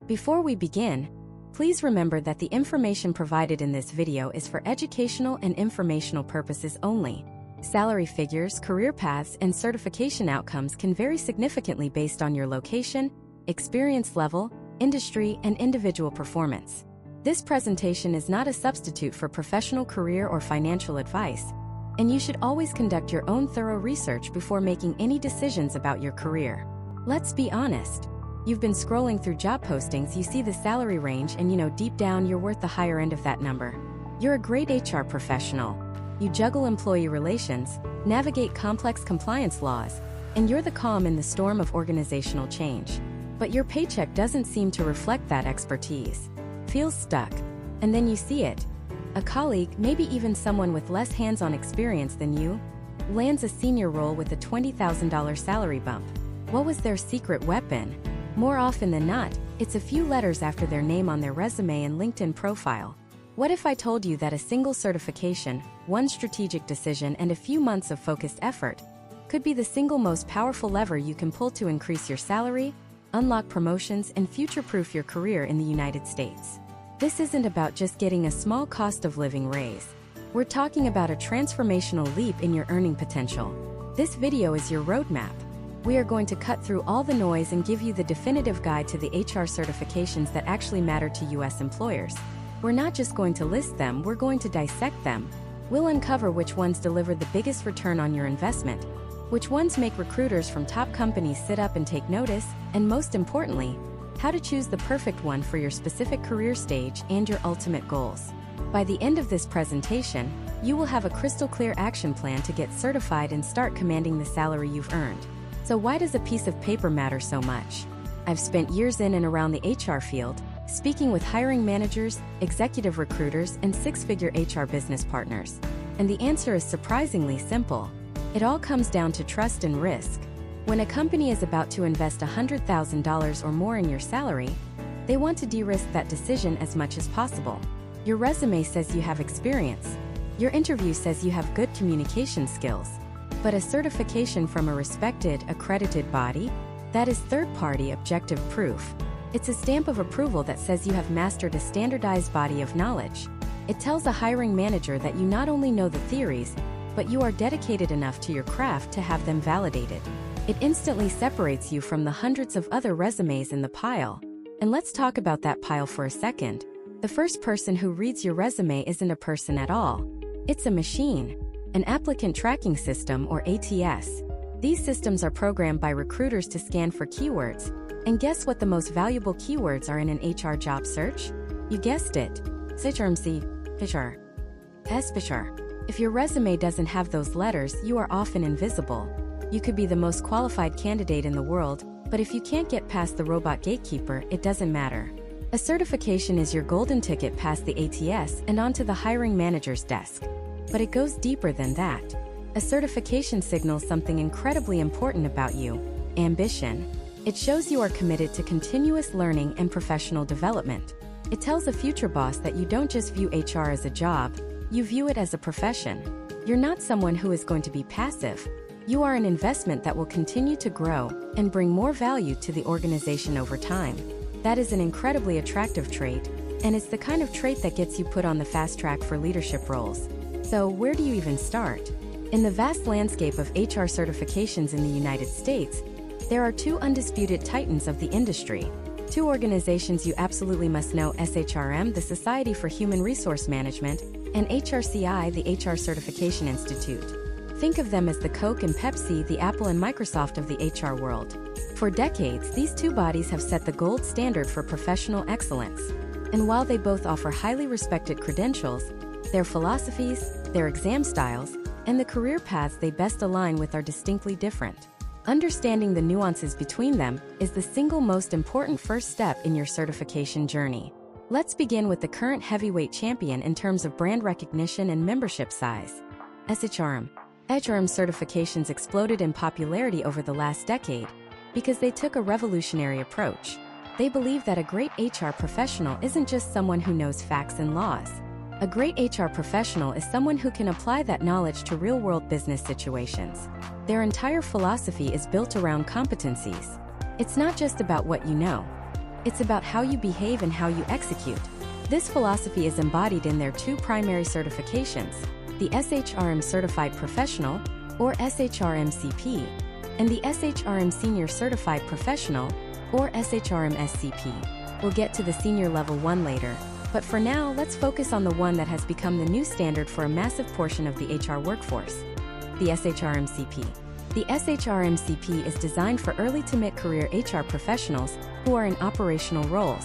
Before we begin, please remember that the information provided in this video is for educational and informational purposes only. Salary figures, career paths, and certification outcomes can vary significantly based on your location, experience level, industry, and individual performance. This presentation is not a substitute for professional career or financial advice, and you should always conduct your own thorough research before making any decisions about your career. Let's be honest. You've been scrolling through job postings, you see the salary range, and you know deep down you're worth the higher end of that number. You're a great HR professional. You juggle employee relations, navigate complex compliance laws, and you're the calm in the storm of organizational change. But your paycheck doesn't seem to reflect that expertise. Feels stuck. And then you see it. A colleague, maybe even someone with less hands-on experience than you, lands a senior role with a $20,000 salary bump. What was their secret weapon? More often than not, it's a few letters after their name on their resume and LinkedIn profile. What if I told you that a single certification, one strategic decision, and a few months of focused effort could be the single most powerful lever you can pull to increase your salary, unlock promotions, and future-proof your career in the United States? This isn't about just getting a small cost of living raise. We're talking about a transformational leap in your earning potential. This video is your roadmap. We are going to cut through all the noise and give you the definitive guide to the HR certifications that actually matter to U.S. employers. We're not just going to list them, we're going to dissect them. We'll uncover which ones deliver the biggest return on your investment, which ones make recruiters from top companies sit up and take notice, and most importantly, how to choose the perfect one for your specific career stage and your ultimate goals. By the end of this presentation, you will have a crystal clear action plan to get certified and start commanding the salary you've earned. So why does a piece of paper matter so much? I've spent years in and around the HR field, speaking with hiring managers, executive recruiters, and six-figure HR business partners. And the answer is surprisingly simple. It all comes down to trust and risk. When a company is about to invest $100,000 or more in your salary, they want to de-risk that decision as much as possible. Your resume says you have experience. Your interview says you have good communication skills. But a certification from a respected, accredited body? That is third-party objective proof. It's a stamp of approval that says you have mastered a standardized body of knowledge. It tells a hiring manager that you not only know the theories, but you are dedicated enough to your craft to have them validated. It instantly separates you from the hundreds of other resumes in the pile. And let's talk about that pile for a second. The first person who reads your resume isn't a person at all. It's a machine. An applicant tracking system, or ATS. These systems are programmed by recruiters to scan for keywords. And guess what the most valuable keywords are in an HR job search? You guessed it. SHRM-CP, SPHR. If your resume doesn't have those letters, you are often invisible. You could be the most qualified candidate in the world, but if you can't get past the robot gatekeeper, it doesn't matter. A certification is your golden ticket past the ATS and onto the hiring manager's desk. But it goes deeper than that. A certification signals something incredibly important about you: ambition. It shows you are committed to continuous learning and professional development. It tells a future boss that you don't just view HR as a job, you view it as a profession. You're not someone who is going to be passive. You are an investment that will continue to grow and bring more value to the organization over time. That is an incredibly attractive trait, and it's the kind of trait that gets you put on the fast track for leadership roles. So where do you even start? In the vast landscape of HR certifications in the United States, there are two undisputed titans of the industry. Two organizations you absolutely must know: SHRM, the Society for Human Resource Management, and HRCI, the HR Certification Institute. Think of them as the Coke and Pepsi, the Apple and Microsoft of the HR world. For decades, these two bodies have set the gold standard for professional excellence. And while they both offer highly respected credentials, their philosophies, their exam styles, and the career paths they best align with are distinctly different. Understanding the nuances between them is the single most important first step in your certification journey. Let's begin with the current heavyweight champion in terms of brand recognition and membership size: SHRM. SHRM certifications exploded in popularity over the last decade because they took a revolutionary approach. They believe that a great HR professional isn't just someone who knows facts and laws. A great HR professional is someone who can apply that knowledge to real-world business situations. Their entire philosophy is built around competencies. It's not just about what you know. It's about how you behave and how you execute. This philosophy is embodied in their two primary certifications, the SHRM Certified Professional, or SHRM-CP, and the SHRM Senior Certified Professional, or SHRM-SCP. We'll get to the Senior Level 1 later, but for now, let's focus on the one that has become the new standard for a massive portion of the HR workforce, the SHRM-CP. The SHRM-CP is designed for early to mid-career HR professionals who are in operational roles.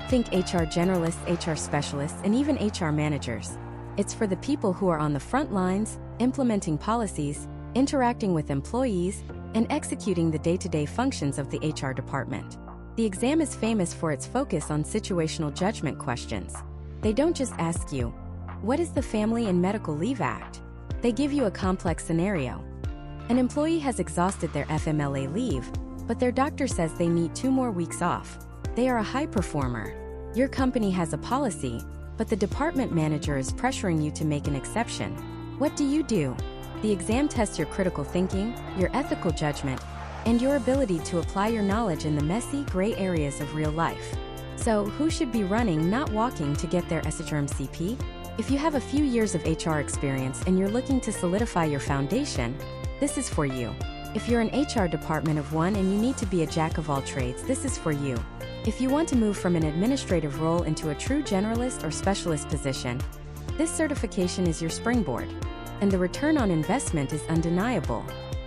Think HR generalists, HR specialists, and even HR managers. It's for the people who are on the front lines, implementing policies, interacting with employees, and executing the day-to-day functions of the HR department. The exam is famous for its focus on situational judgment questions. They don't just ask you, what is the Family and Medical Leave Act? They give you a complex scenario. An employee has exhausted their FMLA leave, but their doctor says they need 2 more weeks off. They are a high performer. Your company has a policy, but the department manager is pressuring you to make an exception. What do? The exam tests your critical thinking, your ethical judgment, and your ability to apply your knowledge in the messy, gray areas of real life. So, who should be running, not walking, to get their SHRM-CP? If you have a few years of HR experience and you're looking to solidify your foundation, this is for you. If you're an HR department of one and you need to be a jack of all trades, this is for you. If you want to move from an administrative role into a true generalist or specialist position, this certification is your springboard. And the return on investment is undeniable.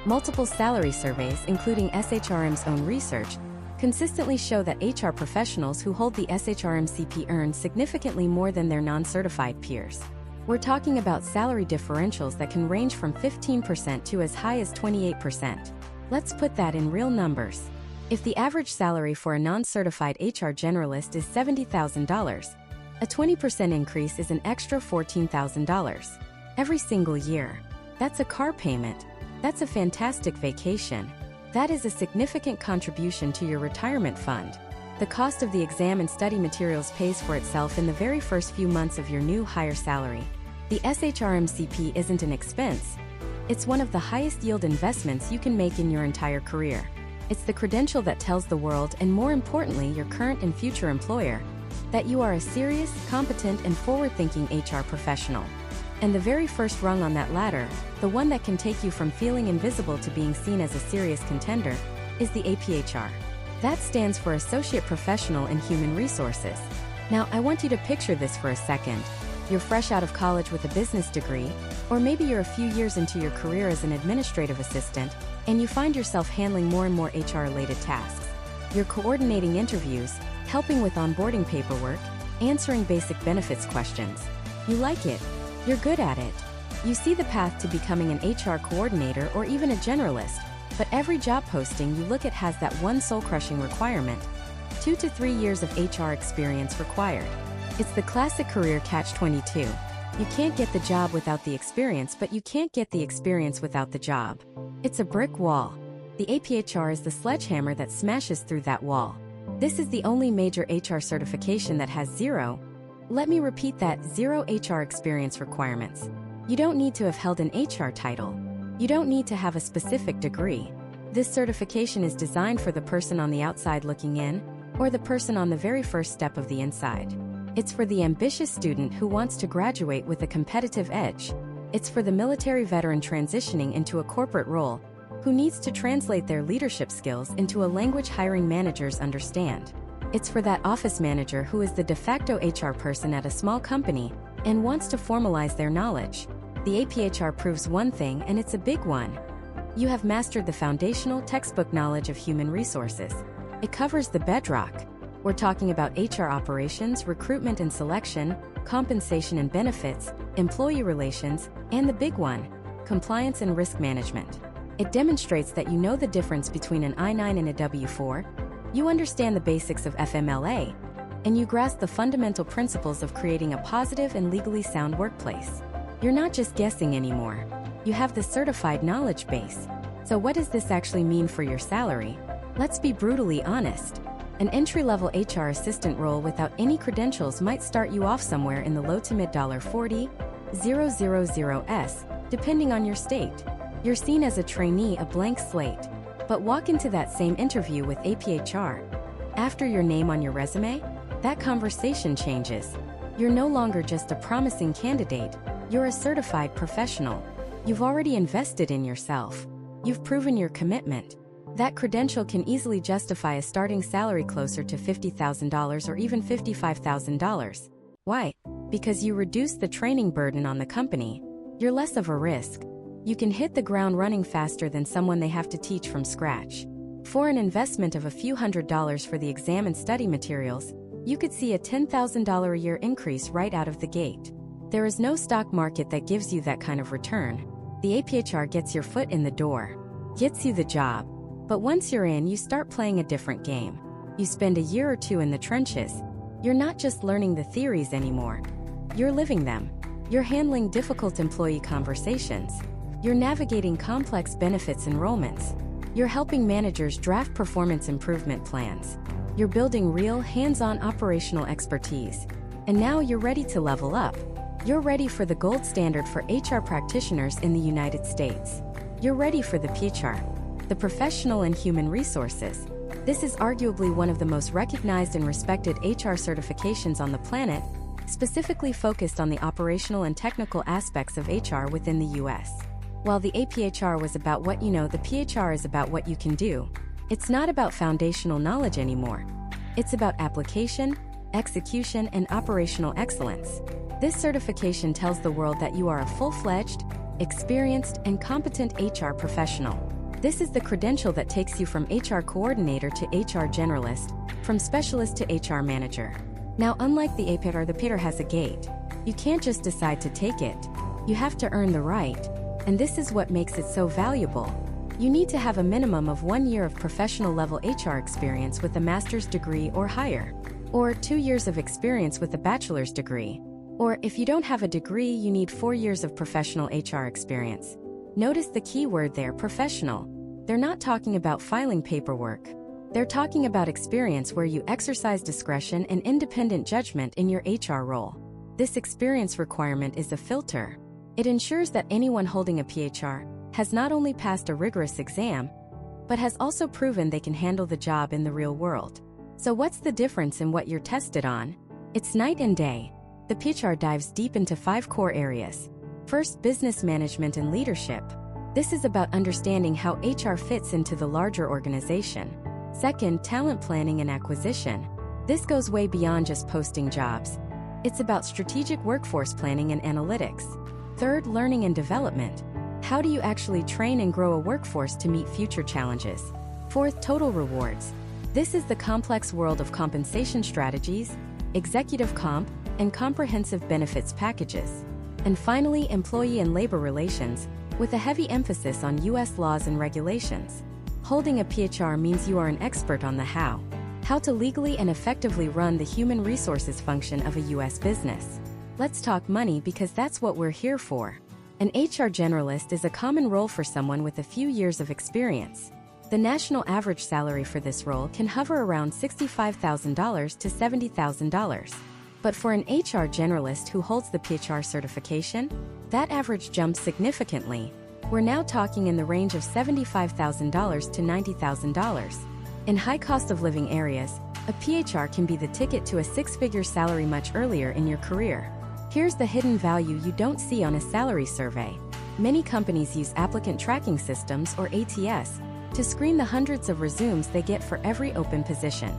Multiple salary surveys, including SHRM's own research, consistently show that HR professionals who hold the SHRM-CP earn significantly more than their non-certified peers. We're talking about salary differentials that can range from 15% to as high as 28%. Let's put that in real numbers. If the average salary for a non-certified HR generalist is $70,000, a 20% increase is an extra $14,000. Every single year. That's a car payment. That's a fantastic vacation. That is a significant contribution to your retirement fund. The cost of the exam and study materials pays for itself in the very first few months of your new higher salary. The SHRM-CP isn't an expense. It's one of the highest yield investments you can make in your entire career. It's the credential that tells the world, and more importantly, your current and future employer, that you are a serious, competent, and forward-thinking HR professional. And the very first rung on that ladder, the one that can take you from feeling invisible to being seen as a serious contender, is the SPHR. That stands for Associate Professional in Human Resources. Now, I want you to picture this for a second. You're fresh out of college with a business degree, or maybe you're a few years into your career as an administrative assistant, and you find yourself handling more and more HR-related tasks. You're coordinating interviews, helping with onboarding paperwork, answering basic benefits questions. You like it. You're good at it. You see the path to becoming an HR coordinator or even a generalist, but every job posting you look at has that one soul-crushing requirement: 2 to 3 years of HR experience required. It's the classic career catch-22. You can't get the job without the experience, but you can't get the experience without the job. It's a brick wall. The SPHR is the sledgehammer that smashes through that wall. This is the only major HR certification that has zero, let me repeat that, zero HR experience requirements. You don't need to have held an HR title. You don't need to have a specific degree. This certification is designed for the person on the outside looking in, or the person on the very first step of the inside. It's for the ambitious student who wants to graduate with a competitive edge. It's for the military veteran transitioning into a corporate role, who needs to translate their leadership skills into a language hiring managers understand. It's for that office manager who is the de facto HR person at a small company and wants to formalize their knowledge. The SPHR proves one thing, and it's a big one. You have mastered the foundational textbook knowledge of human resources. It covers the bedrock. We're talking about HR operations, recruitment and selection, compensation and benefits, employee relations, and the big one, compliance and risk management. It demonstrates that you know the difference between an I-9 and a W-4, you understand the basics of FMLA, and you grasp the fundamental principles of creating a positive and legally sound workplace. You're not just guessing anymore. You have the certified knowledge base. So what does this actually mean for your salary? Let's be brutally honest. An entry-level HR assistant role without any credentials might start you off somewhere in the low to mid $40,000s, depending on your state. You're seen as a trainee, a blank slate. But walk into that same interview with SPHR, After your name on your resume, that conversation changes. You're no longer just a promising candidate, you're a certified professional. You've already invested in yourself. You've proven your commitment. That credential can easily justify a starting salary closer to $50,000 or even $55,000. Why? Because you reduce the training burden on the company. You're less of a risk. You can hit the ground running faster than someone they have to teach from scratch. For an investment of a few $100s for the exam and study materials, you could see a $10,000 a year increase right out of the gate. There is no stock market that gives you that kind of return. The SPHR gets your foot in the door, gets you the job. But once you're in, you start playing a different game. You spend a year or two in the trenches. You're not just learning the theories anymore. You're living them. You're handling difficult employee conversations. You're navigating complex benefits enrollments. You're helping managers draft performance improvement plans. You're building real, hands-on operational expertise. And now you're ready to level up. You're ready for the gold standard for HR practitioners in the United States. You're ready for the SPHR, the Professional in Human Resources. This is arguably one of the most recognized and respected HR certifications on the planet, specifically focused on the operational and technical aspects of HR within the U.S. While the SPHR was about what you know, the SPHR is about what you can do. It's not about foundational knowledge anymore. It's about application, execution, and operational excellence. This certification tells the world that you are a full-fledged, experienced, and competent HR professional. This is the credential that takes you from HR coordinator to HR generalist, from specialist to HR manager. Now, unlike the SPHR, the SPHR has a gate. You can't just decide to take it. You have to earn the right. And this is what makes it so valuable. You need to have a minimum of 1 year of professional level HR experience with a master's degree or higher, or 2 years of experience with a bachelor's degree. Or if you don't have a degree, you need 4 years of professional HR experience. Notice the key word there, professional. They're not talking about filing paperwork. They're talking about experience where you exercise discretion and independent judgment in your HR role. This experience requirement is a filter. It ensures that anyone holding a SPHR has not only passed a rigorous exam, but has also proven they can handle the job in the real world. So what's the difference in what you're tested on? It's night and day. The SPHR dives deep into 5 core areas. First, business management and leadership. This is about understanding how HR fits into the larger organization. Second, talent planning and acquisition. This goes way beyond just posting jobs. It's about strategic workforce planning and analytics. Third, learning and development. How do you actually train and grow a workforce to meet future challenges? Fourth, total rewards. This is the complex world of compensation strategies, executive comp, and comprehensive benefits packages. And finally, employee and labor relations, with a heavy emphasis on U.S. laws and regulations. Holding a SPHR means you are an expert on the how to legally and effectively run the human resources function of a U.S. business. Let's talk money, because that's what we're here for. An HR generalist is a common role for someone with a few years of experience. The national average salary for this role can hover around $65,000 to $70,000. But for an HR generalist who holds the SPHR certification, that average jumps significantly. We're now talking in the range of $75,000 to $90,000. In high cost of living areas, a SPHR can be the ticket to a 6-figure salary much earlier in your career. Here's the hidden value you don't see on a salary survey. Many companies use applicant tracking systems, or ATS, to screen the hundreds of resumes they get for every open position.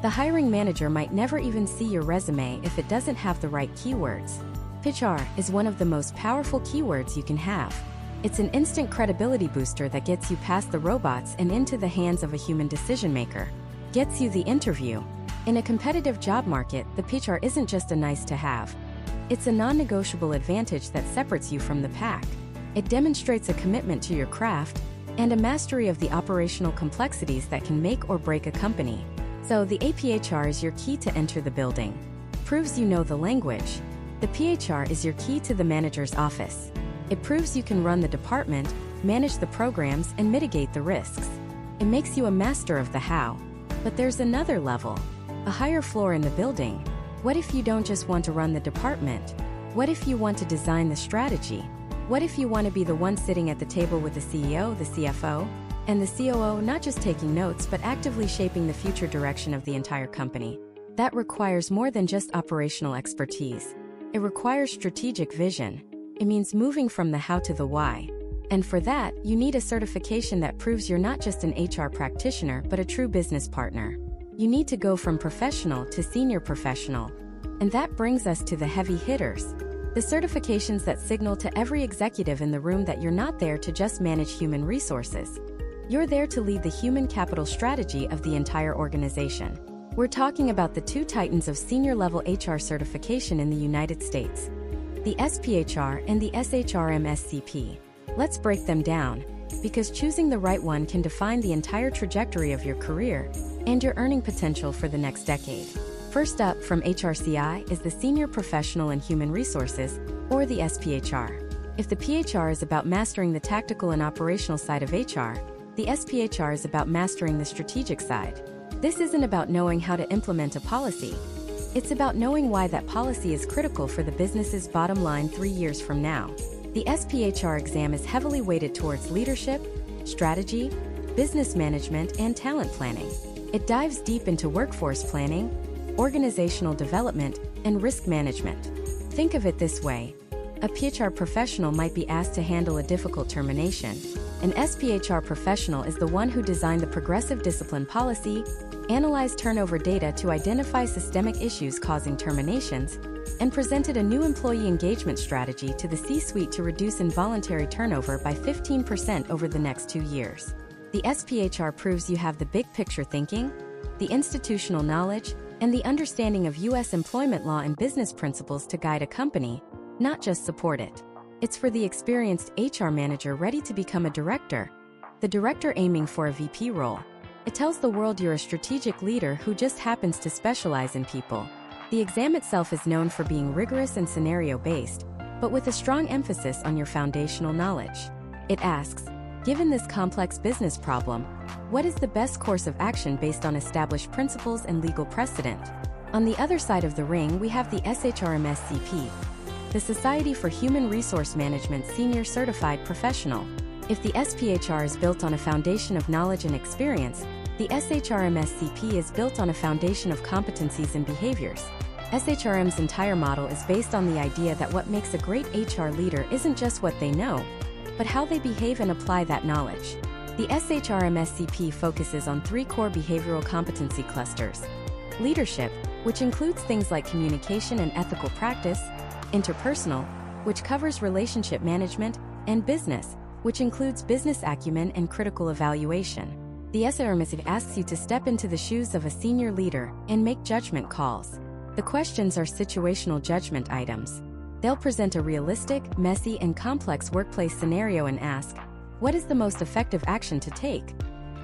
The hiring manager might never even see your resume if it doesn't have the right keywords. SPHR is one of the most powerful keywords you can have. It's an instant credibility booster that gets you past the robots and into the hands of a human decision maker. Gets you the interview. In a competitive job market, the SPHR isn't just a nice to have. It's a non-negotiable advantage that separates you from the pack. It demonstrates a commitment to your craft and a mastery of the operational complexities that can make or break a company. So the SPHR is your key to enter the building. Proves you know the language. The SPHR is your key to the manager's office. It proves you can run the department, manage the programs, and mitigate the risks. It makes you a master of the how. But there's another level, a higher floor in the building. What if you don't just want to run the department? What if you want to design the strategy? What if you want to be the one sitting at the table with the CEO, the CFO, And the COO not just taking notes but actively shaping the future direction of the entire company. That requires more than just operational expertise. It requires strategic vision. It means moving from the how to the why. And for that, you need a certification that proves you're not just an HR practitioner but a true business partner. You need to go from professional to senior professional. And that brings us to the heavy hitters. The certifications that signal to every executive in the room that you're not there to just manage human resources. You're there to lead the human capital strategy of the entire organization. We're talking about the two titans of senior-level HR certification in the United States, the SPHR and the SHRM-SCP. Let's break them down, because choosing the right one can define the entire trajectory of your career and your earning potential for the next decade. First up from HRCI is the Senior Professional in Human Resources, or the SPHR. If the PHR is about mastering the tactical and operational side of HR, the SPHR is about mastering the strategic side. This isn't about knowing how to implement a policy. It's about knowing why that policy is critical for the business's bottom line 3 years from now. The SPHR exam is heavily weighted towards leadership, strategy, business management, and talent planning. It dives deep into workforce planning, organizational development, and risk management. Think of it this way. A PHR professional might be asked to handle a difficult termination. An SPHR professional is the one who designed the progressive discipline policy, analyzed turnover data to identify systemic issues causing terminations, and presented a new employee engagement strategy to the C-suite to reduce involuntary turnover by 15% over the next 2 years. The SPHR proves you have the big picture thinking, the institutional knowledge, and the understanding of U.S. employment law and business principles to guide a company, not just support it. It's for the experienced HR manager ready to become a director, the director aiming for a VP role. It tells the world you're a strategic leader who just happens to specialize in people. The exam itself is known for being rigorous and scenario-based, but with a strong emphasis on your foundational knowledge. It asks, given this complex business problem, what is the best course of action based on established principles and legal precedent? On the other side of the ring, we have the SHRM-SCP, the Society for Human Resource Management Senior Certified Professional. If the SPHR is built on a foundation of knowledge and experience, the SHRM-SCP is built on a foundation of competencies and behaviors. SHRM's entire model is based on the idea that what makes a great HR leader isn't just what they know, but how they behave and apply that knowledge. The SHRM-SCP focuses on 3 core behavioral competency clusters: leadership, which includes things like communication and ethical practice; interpersonal, which covers relationship management; and business, which includes business acumen and critical evaluation. The SHRM asks you to step into the shoes of a senior leader and make judgment calls. The questions are situational judgment items. They'll present a realistic, messy, and complex workplace scenario and ask, what is the most effective action to take?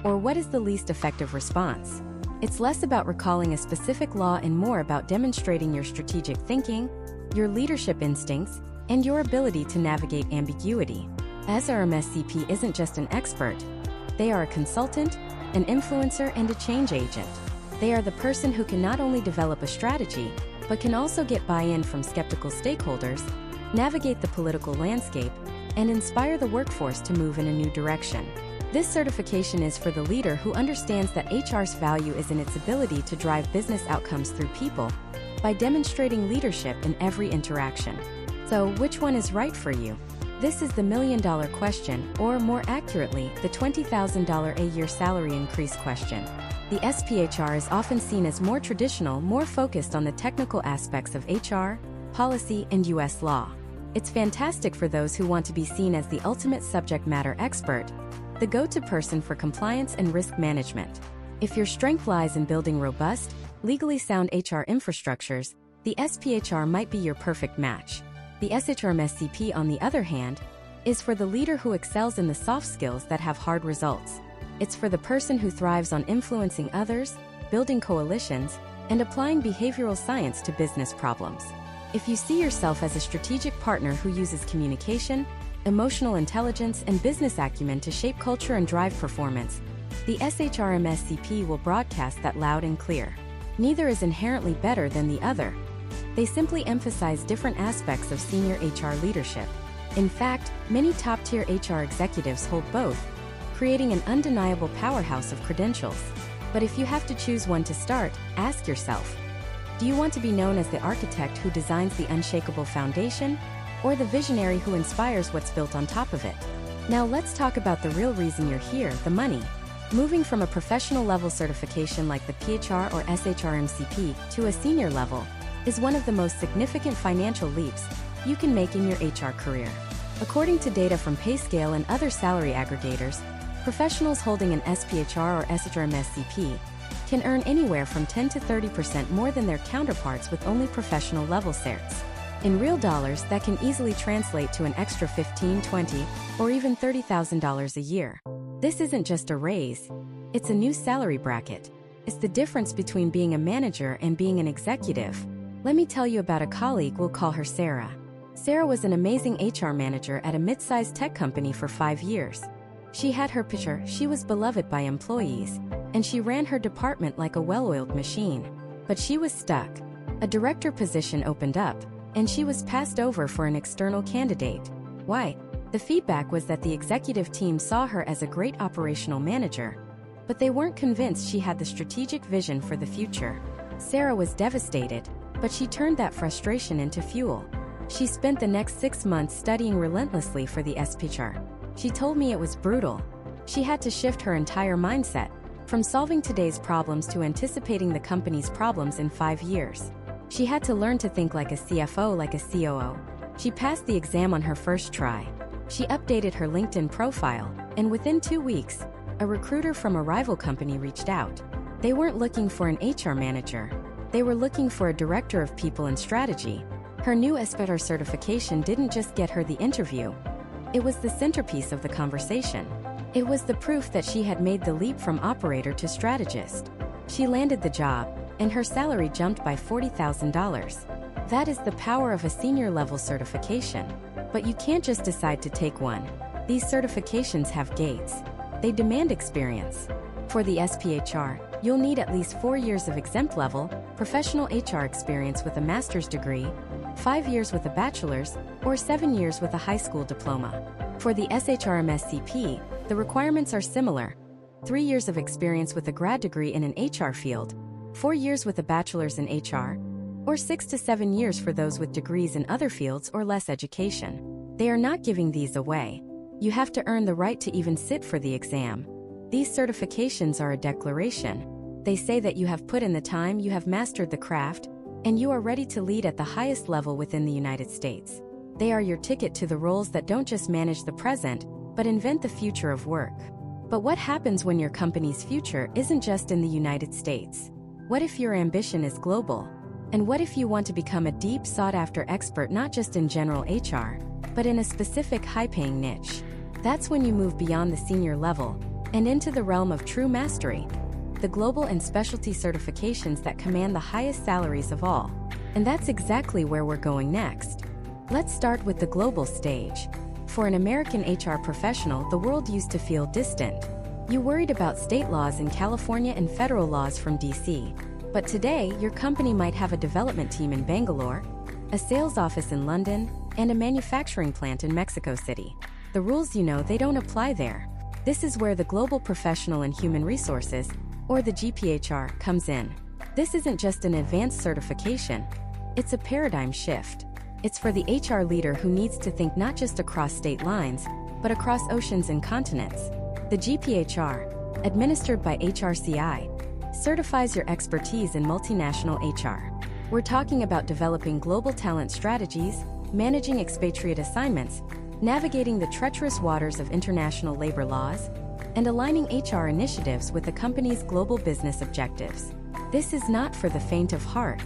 Or what is the least effective response? It's less about recalling a specific law and more about demonstrating your strategic thinking, your leadership instincts, and your ability to navigate ambiguity. SHRM-SCP isn't just an expert. They are a consultant, an influencer, and a change agent. They are the person who can not only develop a strategy, but can also get buy-in from skeptical stakeholders, navigate the political landscape, and inspire the workforce to move in a new direction. This certification is for the leader who understands that HR's value is in its ability to drive business outcomes through people by demonstrating leadership in every interaction. So, which one is right for you? This is the million-dollar question, or more accurately, the $20,000 a year salary increase question. The SPHR is often seen as more traditional, more focused on the technical aspects of HR, policy, and U.S. law. It's fantastic for those who want to be seen as the ultimate subject matter expert, the go-to person for compliance and risk management. If your strength lies in building robust, legally sound HR infrastructures, the SPHR might be your perfect match. The SHRM-SCP, on the other hand, is for the leader who excels in the soft skills that have hard results. It's for the person who thrives on influencing others, building coalitions, and applying behavioral science to business problems. If you see yourself as a strategic partner who uses communication, emotional intelligence, and business acumen to shape culture and drive performance, the SHRM-SCP will broadcast that loud and clear. Neither is inherently better than the other. They simply emphasize different aspects of senior HR leadership. In fact, many top-tier HR executives hold both, creating an undeniable powerhouse of credentials. But if you have to choose one to start, ask yourself, do you want to be known as the architect who designs the unshakable foundation, or the visionary who inspires what's built on top of it? Now let's talk about the real reason you're here, the money. Moving from a professional level certification like the SPHR or SHRM-CP to a senior level is one of the most significant financial leaps you can make in your HR career. According to data from PayScale and other salary aggregators, professionals holding an SPHR or SHRM-SCP can earn anywhere from 10 to 30% more than their counterparts with only professional level certs. In real dollars, that can easily translate to an extra $15,000, $20,000, or even $30,000 a year. This isn't just a raise, it's a new salary bracket. It's the difference between being a manager and being an executive. Let me tell you about a colleague, we'll call her Sarah. Sarah was an amazing HR manager at a mid-sized tech company for 5 years. She had her picture, she was beloved by employees, and she ran her department like a well-oiled machine. But she was stuck. A director position opened up, and she was passed over for an external candidate. Why? The feedback was that the executive team saw her as a great operational manager, but they weren't convinced she had the strategic vision for the future. Sarah was devastated, but she turned that frustration into fuel. She spent the next 6 months studying relentlessly for the SPHR. She told me it was brutal. She had to shift her entire mindset, from solving today's problems to anticipating the company's problems in 5 years. She had to learn to think like a CFO, like a COO. She passed the exam on her first try. She updated her LinkedIn profile, and within 2 weeks, a recruiter from a rival company reached out. They weren't looking for an HR manager. They were looking for a director of people and strategy. Her new SPHR certification didn't just get her the interview. It was the centerpiece of the conversation. It was the proof that she had made the leap from operator to strategist. She landed the job, and her salary jumped by $40,000. That is the power of a senior level certification. But you can't just decide to take one. These certifications have gates. They demand experience. For the SPHR, you'll need at least 4 years of exempt level, professional HR experience with a master's degree, 5 years with a bachelor's, or 7 years with a high school diploma. For the SHRM-SCP, the requirements are similar. 3 years of experience with a grad degree in an HR field, 4 years with a bachelor's in HR, or 6 to 7 years for those with degrees in other fields or less education. They are not giving these away. You have to earn the right to even sit for the exam. These certifications are a declaration. They say that you have put in the time, you have mastered the craft, and you are ready to lead at the highest level within the United States. They are your ticket to the roles that don't just manage the present, but invent the future of work. But what happens when your company's future isn't just in the United States? What if your ambition is global? And what if you want to become a deep sought-after expert not just in general HR, but in a specific high-paying niche? That's when you move beyond the senior level and into the realm of true mastery, the global and specialty certifications that command the highest salaries of all. And that's exactly where we're going next. Let's start with the global stage. For an American HR professional, the world used to feel distant. You worried about state laws in California and federal laws from DC. But today, your company might have a development team in Bangalore, a sales office in London, and a manufacturing plant in Mexico City. The rules, they don't apply there. This is where the Global Professional in Human Resources, or the GPHR, comes in. This isn't just an advanced certification. It's a paradigm shift. It's for the HR leader who needs to think not just across state lines, but across oceans and continents. The GPHR, administered by HRCI, certifies your expertise in multinational HR. We're talking about developing global talent strategies, managing expatriate assignments, navigating the treacherous waters of international labor laws, and aligning HR initiatives with the company's global business objectives. This is not for the faint of heart.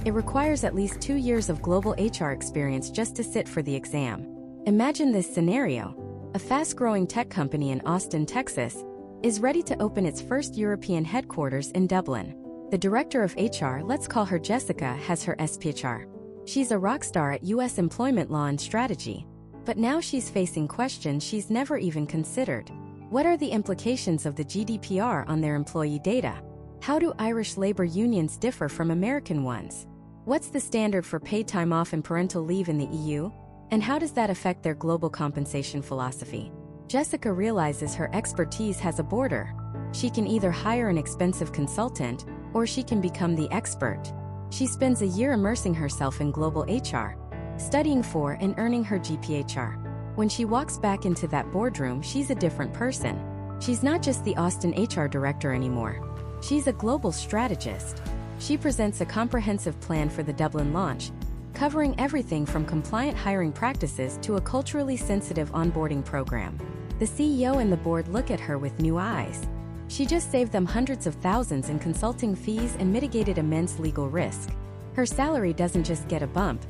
It requires at least 2 years of global HR experience just to sit for the exam. Imagine this scenario. A fast-growing tech company in Austin, Texas, is ready to open its first European headquarters in Dublin. The director of HR, let's call her Jessica, has her SPHR. She's a rock star at US employment law and strategy. But now she's facing questions she's never even considered. What are the implications of the GDPR on their employee data? How do Irish labor unions differ from American ones? What's the standard for paid time off and parental leave in the EU? And how does that affect their global compensation philosophy? Jessica realizes her expertise has a border. She can either hire an expensive consultant, or she can become the expert. She spends a year immersing herself in global HR, studying for and earning her SPHR. When she walks back into that boardroom, she's a different person. She's not just the Austin HR director anymore. She's a global strategist. She presents a comprehensive plan for the Dublin launch, covering everything from compliant hiring practices to a culturally sensitive onboarding program. The CEO and the board look at her with new eyes. She just saved them hundreds of thousands in consulting fees and mitigated immense legal risk. Her salary doesn't just get a bump,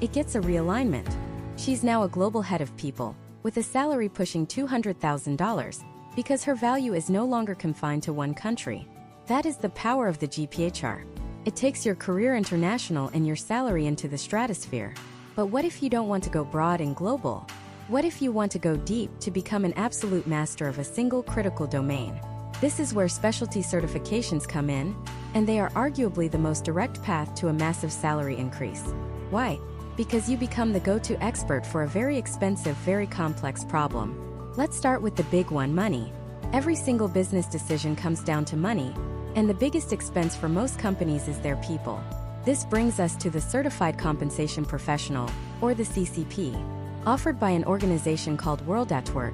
it gets a realignment. She's now a global head of people, with a salary pushing $200,000, because her value is no longer confined to one country. That is the power of the SPHR. It takes your career international and your salary into the stratosphere. But what if you don't want to go broad and global? What if you want to go deep to become an absolute master of a single critical domain? This is where specialty certifications come in, and they are arguably the most direct path to a massive salary increase. Why? Because you become the go-to expert for a very expensive, very complex problem. Let's start with the big one, money. Every single business decision comes down to money, and the biggest expense for most companies is their people. This brings us to the Certified Compensation Professional, or the CCP, offered by an organization called World at Work.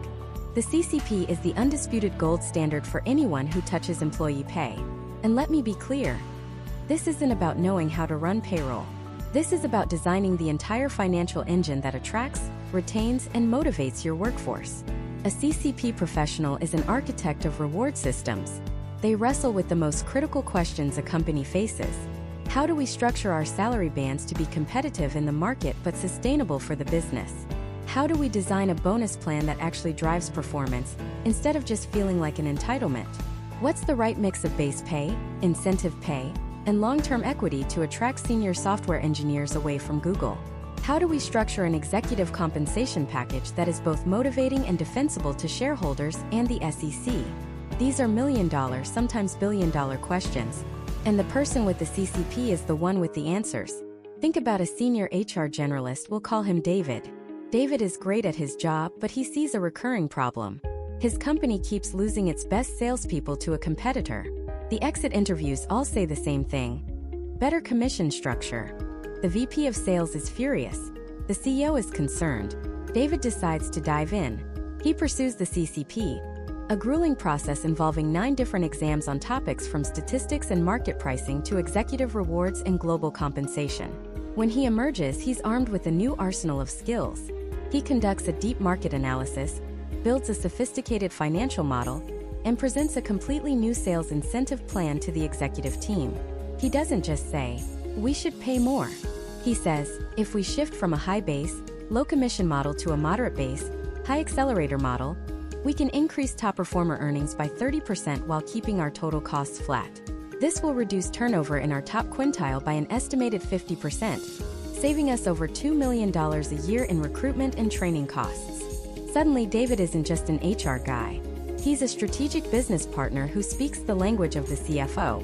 The CCP is the undisputed gold standard for anyone who touches employee pay. And let me be clear, this isn't about knowing how to run payroll. This is about designing the entire financial engine that attracts, retains, and motivates your workforce. A CCP professional is an architect of reward systems. They wrestle with the most critical questions a company faces. How do we structure our salary bands to be competitive in the market but sustainable for the business? How do we design a bonus plan that actually drives performance, instead of just feeling like an entitlement? What's the right mix of base pay, incentive pay, and long-term equity to attract senior software engineers away from Google? How do we structure an executive compensation package that is both motivating and defensible to shareholders and the SEC? These are million-dollar, sometimes billion-dollar questions, and the person with the CCP is the one with the answers. Think about a senior HR generalist. We'll call him David. David is great at his job, but he sees a recurring problem. His company keeps losing its best salespeople to a competitor. The exit interviews all say the same thing: better commission structure. The VP of sales is furious. The CEO is concerned. David decides to dive in. He pursues the CCP, a grueling process involving 9 different exams on topics from statistics and market pricing to executive rewards and global compensation. When he emerges, he's armed with a new arsenal of skills. He conducts a deep market analysis, builds a sophisticated financial model, and presents a completely new sales incentive plan to the executive team. He doesn't just say, "We should pay more." He says, "If we shift from a high base, low commission model to a moderate base, high accelerator model, we can increase top performer earnings by 30% while keeping our total costs flat. This will reduce turnover in our top quintile by an estimated 50%, saving us over $2 million a year in recruitment and training costs." Suddenly, David isn't just an HR guy. He's a strategic business partner who speaks the language of the CFO.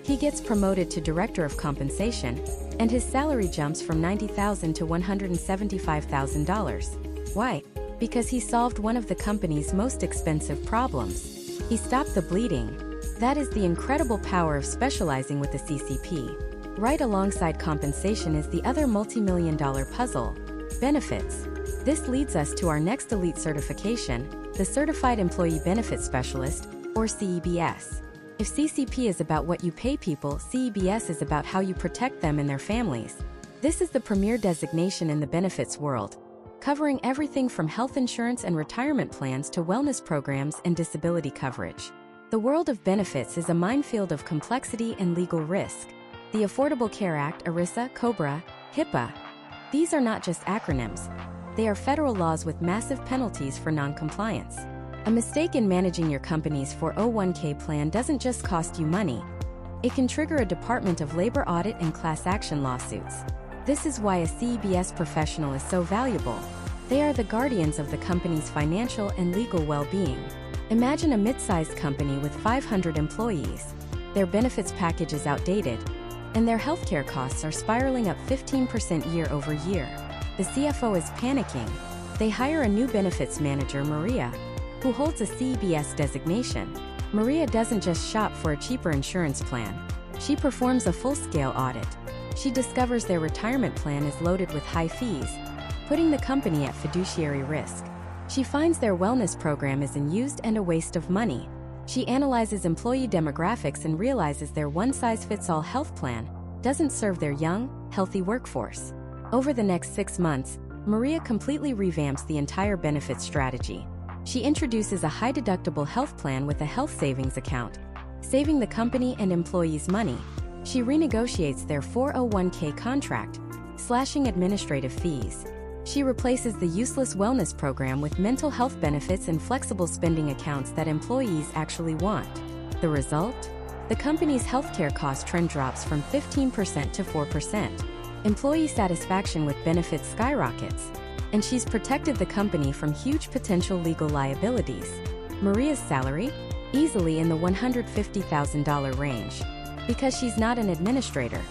He gets promoted to Director of Compensation, and his salary jumps from $90,000 to $175,000. Why? Because he solved one of the company's most expensive problems. He stopped the bleeding. That is the incredible power of specializing with the CCP. Right alongside compensation is the other multi-million-dollar puzzle: benefits. This leads us to our next elite certification, the Certified Employee Benefit Specialist, or CEBS. If CCP is about what you pay people, CEBS is about how you protect them and their families. This is the premier designation in the benefits world, covering everything from health insurance and retirement plans to wellness programs and disability coverage. The world of benefits is a minefield of complexity and legal risk. The Affordable Care Act, ERISA, COBRA, HIPAA. These are not just acronyms. They are federal laws with massive penalties for non-compliance. A mistake in managing your company's 401k plan doesn't just cost you money. It can trigger a Department of Labor audit and class action lawsuits. This is why a CEBS professional is so valuable. They are the guardians of the company's financial and legal well-being. Imagine a mid-sized company with 500 employees. Their benefits package is outdated, and their healthcare costs are spiraling up 15% year over year. The CFO is panicking. They hire a new benefits manager, Maria, who holds a CBS designation. Maria doesn't just shop for a cheaper insurance plan. She performs a full-scale audit. She discovers their retirement plan is loaded with high fees, putting the company at fiduciary risk. She finds their wellness program is unused and a waste of money. She analyzes employee demographics and realizes their one-size-fits-all health plan doesn't serve their young, healthy workforce. Over the next 6 months, Maria completely revamps the entire benefits strategy. She introduces a high-deductible health plan with a health savings account, saving the company and employees money. She renegotiates their 401k contract, slashing administrative fees. She replaces the useless wellness program with mental health benefits and flexible spending accounts that employees actually want. The result? The company's healthcare cost trend drops from 15% to 4%. Employee satisfaction with benefits skyrockets. And she's protected the company from huge potential legal liabilities. Maria's salary? Easily in the $150,000 range. Because she's not an administrator.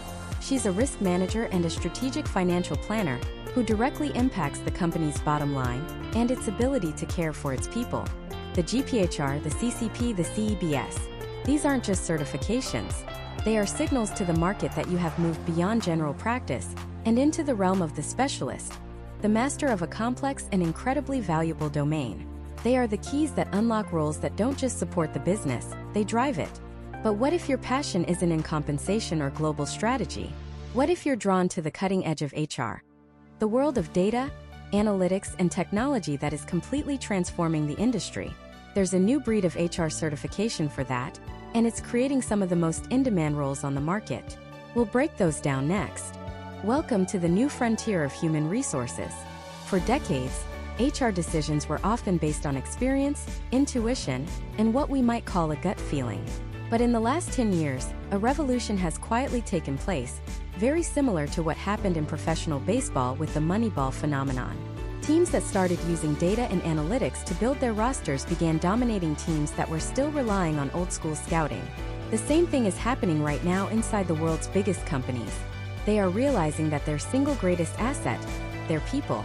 She's a risk manager and a strategic financial planner who directly impacts the company's bottom line and its ability to care for its people. The SPHR, the CCP, the CEBS. These aren't just certifications. They are signals to the market that you have moved beyond general practice and into the realm of the specialist, the master of a complex and incredibly valuable domain. They are the keys that unlock roles that don't just support the business, they drive it. But what if your passion isn't in compensation or global strategy? What if you're drawn to the cutting edge of HR? The world of data, analytics, and technology that is completely transforming the industry. There's a new breed of HR certification for that, and it's creating some of the most in-demand roles on the market. We'll break those down next. Welcome to the new frontier of human resources. For decades, HR decisions were often based on experience, intuition, and what we might call a gut feeling. But in the last 10 years, a revolution has quietly taken place, very similar to what happened in professional baseball with the Moneyball phenomenon. Teams that started using data and analytics to build their rosters began dominating teams that were still relying on old-school scouting. The same thing is happening right now inside the world's biggest companies. They are realizing that their single greatest asset, their people,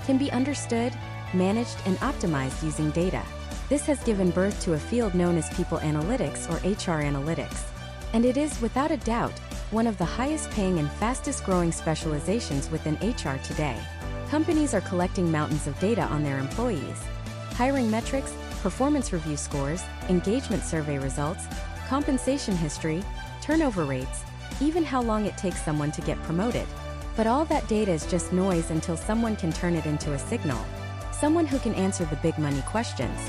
can be understood, managed, and optimized using data. This has given birth to a field known as people analytics or HR analytics. And it is, without a doubt, one of the highest-paying and fastest-growing specializations within HR today. Companies are collecting mountains of data on their employees. Hiring metrics, performance review scores, engagement survey results, compensation history, turnover rates, even how long it takes someone to get promoted. But all that data is just noise until someone can turn it into a signal. Someone who can answer the big money questions.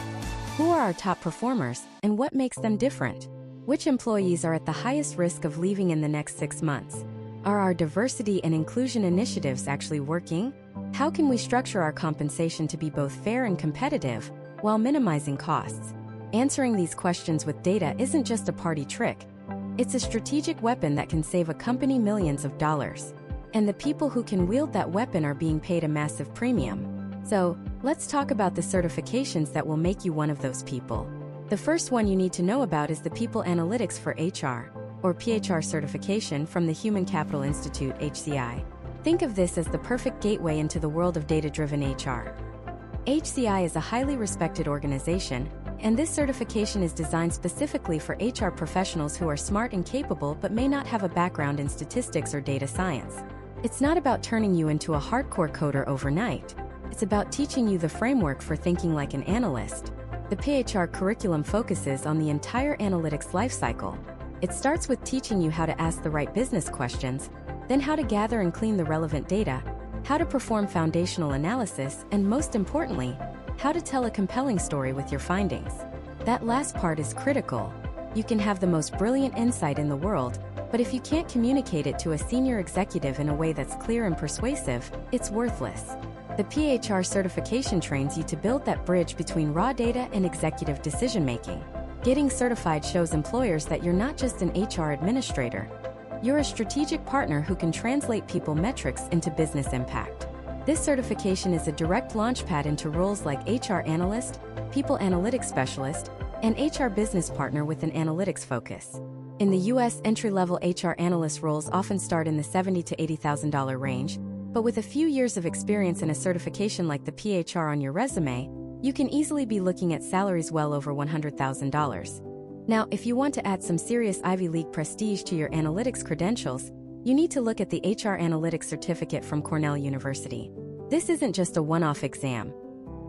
Who are our top performers, and what makes them different? Which employees are at the highest risk of leaving in the next 6 months? Are our diversity and inclusion initiatives actually working? How can we structure our compensation to be both fair and competitive, while minimizing costs? Answering these questions with data isn't just a party trick. It's a strategic weapon that can save a company millions of dollars. And the people who can wield that weapon are being paid a massive premium. So, let's talk about the certifications that will make you one of those people. The first one you need to know about is the People Analytics for HR, or PHR certification from the Human Capital Institute, HCI. Think of this as the perfect gateway into the world of data-driven HR. HCI is a highly respected organization, and this certification is designed specifically for HR professionals who are smart and capable but may not have a background in statistics or data science. It's not about turning you into a hardcore coder overnight. It's about teaching you the framework for thinking like an analyst. The PHR curriculum focuses on the entire analytics lifecycle. It starts with teaching you how to ask the right business questions, then how to gather and clean the relevant data, how to perform foundational analysis, and most importantly, how to tell a compelling story with your findings. That last part is critical. You can have the most brilliant insight in the world, but if you can't communicate it to a senior executive in a way that's clear and persuasive, it's worthless. The PHR certification trains you to build that bridge between raw data and executive decision-making. Getting certified shows employers that you're not just an HR administrator. You're a strategic partner who can translate people metrics into business impact. This certification is a direct launchpad into roles like HR analyst, people analytics specialist, and HR business partner with an analytics focus. In the US, entry-level HR analyst roles often start in the $70,000 to $80,000 range, But with a few years of experience and a certification like the SPHR on your resume, you can easily be looking at salaries well over $100,000. Now, if you want to add some serious Ivy League prestige to your analytics credentials, you need to look at the HR Analytics Certificate from Cornell University. This isn't just a one-off exam.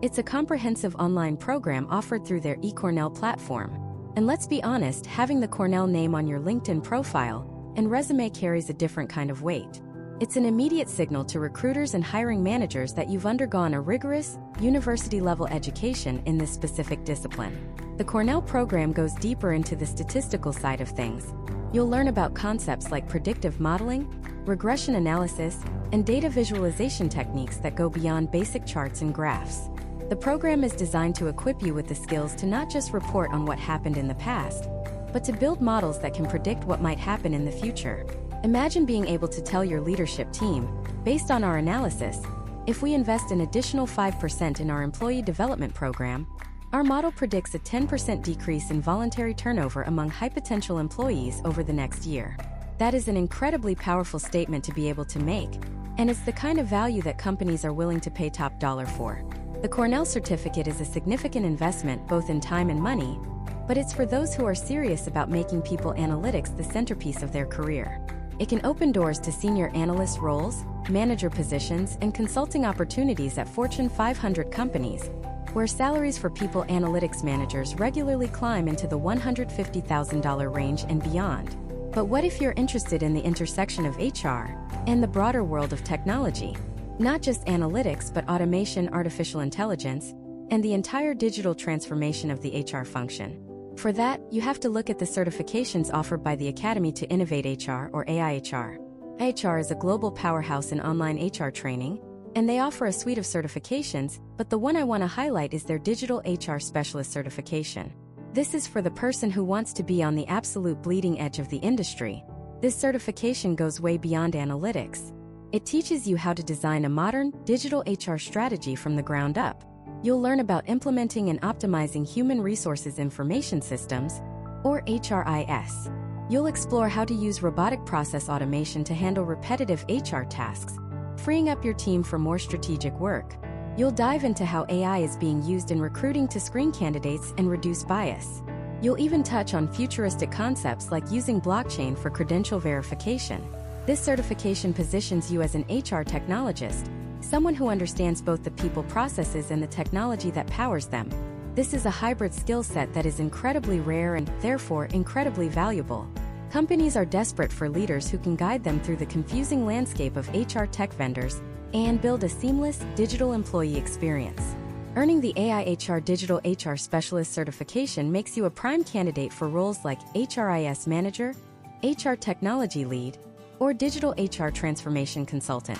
It's a comprehensive online program offered through their eCornell platform. And let's be honest, having the Cornell name on your LinkedIn profile and resume carries a different kind of weight. It's an immediate signal to recruiters and hiring managers that you've undergone a rigorous, university-level education in this specific discipline. The Cornell program goes deeper into the statistical side of things. You'll learn about concepts like predictive modeling, regression analysis, and data visualization techniques that go beyond basic charts and graphs. The program is designed to equip you with the skills to not just report on what happened in the past, but to build models that can predict what might happen in the future. Imagine being able to tell your leadership team, based on our analysis, if we invest an additional 5% in our employee development program, our model predicts a 10% decrease in voluntary turnover among high-potential employees over the next year. That is an incredibly powerful statement to be able to make, and it's the kind of value that companies are willing to pay top dollar for. The Cornell certificate is a significant investment both in time and money, but it's for those who are serious about making people analytics the centerpiece of their career. It can open doors to senior analyst roles, manager positions, and consulting opportunities at Fortune 500 companies, where salaries for people analytics managers regularly climb into the $150,000 range and beyond. But what if you're interested in the intersection of HR and the broader world of technology? Not just analytics, but automation, artificial intelligence, and the entire digital transformation of the HR function. For that, you have to look at the certifications offered by the Academy to Innovate HR, or AIHR. AIHR is a global powerhouse in online HR training, and they offer a suite of certifications, but the one I want to highlight is their Digital HR Specialist certification. This is for the person who wants to be on the absolute bleeding edge of the industry. This certification goes way beyond analytics. It teaches you how to design a modern, digital HR strategy from the ground up. You'll learn about implementing and optimizing human resources information systems, or HRIS. You'll explore how to use robotic process automation to handle repetitive HR tasks, freeing up your team for more strategic work. You'll dive into how AI is being used in recruiting to screen candidates and reduce bias. You'll even touch on futuristic concepts like using blockchain for credential verification. This certification positions you as an HR technologist, someone who understands both the people processes and the technology that powers them. This is a hybrid skill set that is incredibly rare and, therefore, incredibly valuable. Companies are desperate for leaders who can guide them through the confusing landscape of HR tech vendors and build a seamless, digital employee experience. Earning the AIHR Digital HR Specialist certification makes you a prime candidate for roles like HRIS Manager, HR Technology Lead, or Digital HR Transformation Consultant.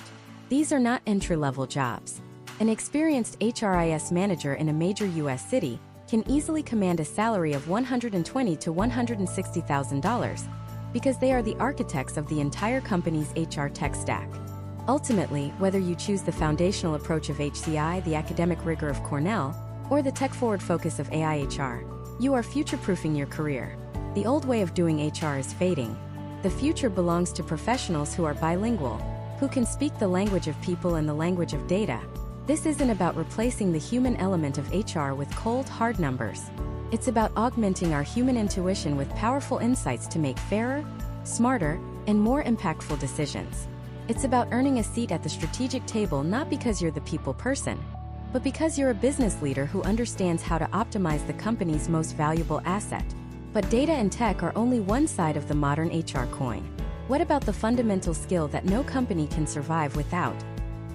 These are not entry-level jobs. An experienced HRIS manager in a major U.S. city can easily command a salary of $120,000 to $160,000 because they are the architects of the entire company's HR tech stack. Ultimately, whether you choose the foundational approach of HCI, the academic rigor of Cornell, or the tech-forward focus of AIHR, you are future-proofing your career. The old way of doing HR is fading. The future belongs to professionals who are bilingual, who can speak the language of people and the language of data. This isn't about replacing the human element of HR with cold, hard numbers. It's about augmenting our human intuition with powerful insights to make fairer, smarter, and more impactful decisions. It's about earning a seat at the strategic table not because you're the people person, but because you're a business leader who understands how to optimize the company's most valuable asset. But data and tech are only one side of the modern HR coin. What about the fundamental skill that no company can survive without?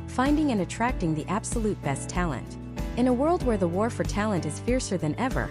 Finding and attracting the absolute best talent. In a world where the war for talent is fiercer than ever,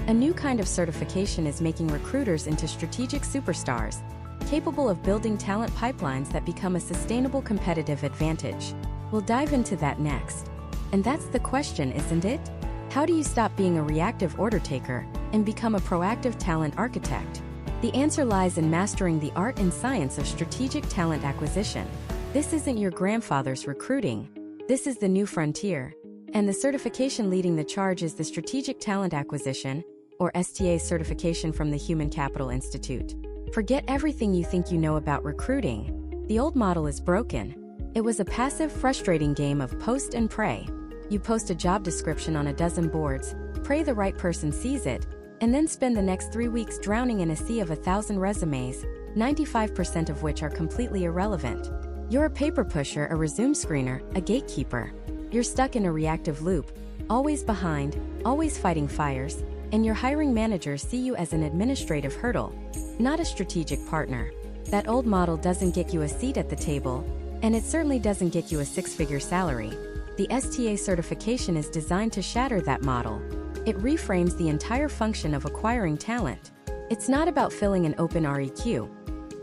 a new kind of certification is making recruiters into strategic superstars, capable of building talent pipelines that become a sustainable competitive advantage. We'll dive into that next. And that's the question, isn't it? How do you stop being a reactive order taker and become a proactive talent architect? The answer lies in mastering the art and science of strategic talent acquisition. This isn't your grandfather's recruiting. This is the new frontier. And the certification leading the charge is the Strategic Talent Acquisition, or STA certification from the Human Capital Institute. Forget everything you think you know about recruiting. The old model is broken. It was a passive, frustrating game of post and pray. You post a job description on a dozen boards, pray the right person sees it, and then spend the next 3 weeks drowning in a sea of 1,000 resumes, 95% of which are completely irrelevant. You're a paper pusher, a resume screener, a gatekeeper. You're stuck in a reactive loop, always behind, always fighting fires, and your hiring managers see you as an administrative hurdle, not a strategic partner. That old model doesn't get you a seat at the table, and it certainly doesn't get you a six-figure salary. The STA certification is designed to shatter that model. It reframes the entire function of acquiring talent. It's not about filling an open REQ.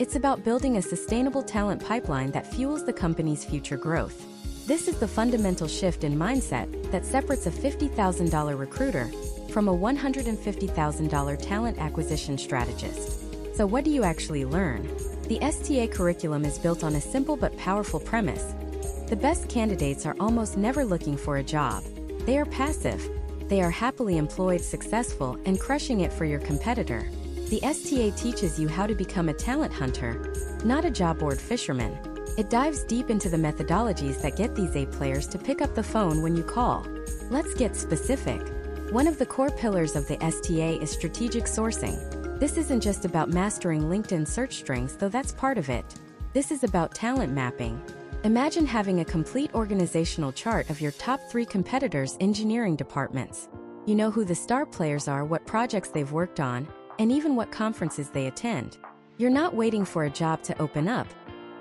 It's about building a sustainable talent pipeline that fuels the company's future growth. This is the fundamental shift in mindset that separates a $50,000 recruiter from a $150,000 talent acquisition strategist. So what do you actually learn? The STA curriculum is built on a simple but powerful premise. The best candidates are almost never looking for a job. They are passive. They are happily employed, successful, and crushing it for your competitor. The STA teaches you how to become a talent hunter, not a job board fisherman. It dives deep into the methodologies that get these A players to pick up the phone when you call. Let's get specific. One of the core pillars of the STA is strategic sourcing. This isn't just about mastering LinkedIn search strings, though that's part of it. This is about talent mapping. Imagine having a complete organizational chart of your top 3 competitors' engineering departments. You know who the star players are, what projects they've worked on, and even what conferences they attend. You're not waiting for a job to open up.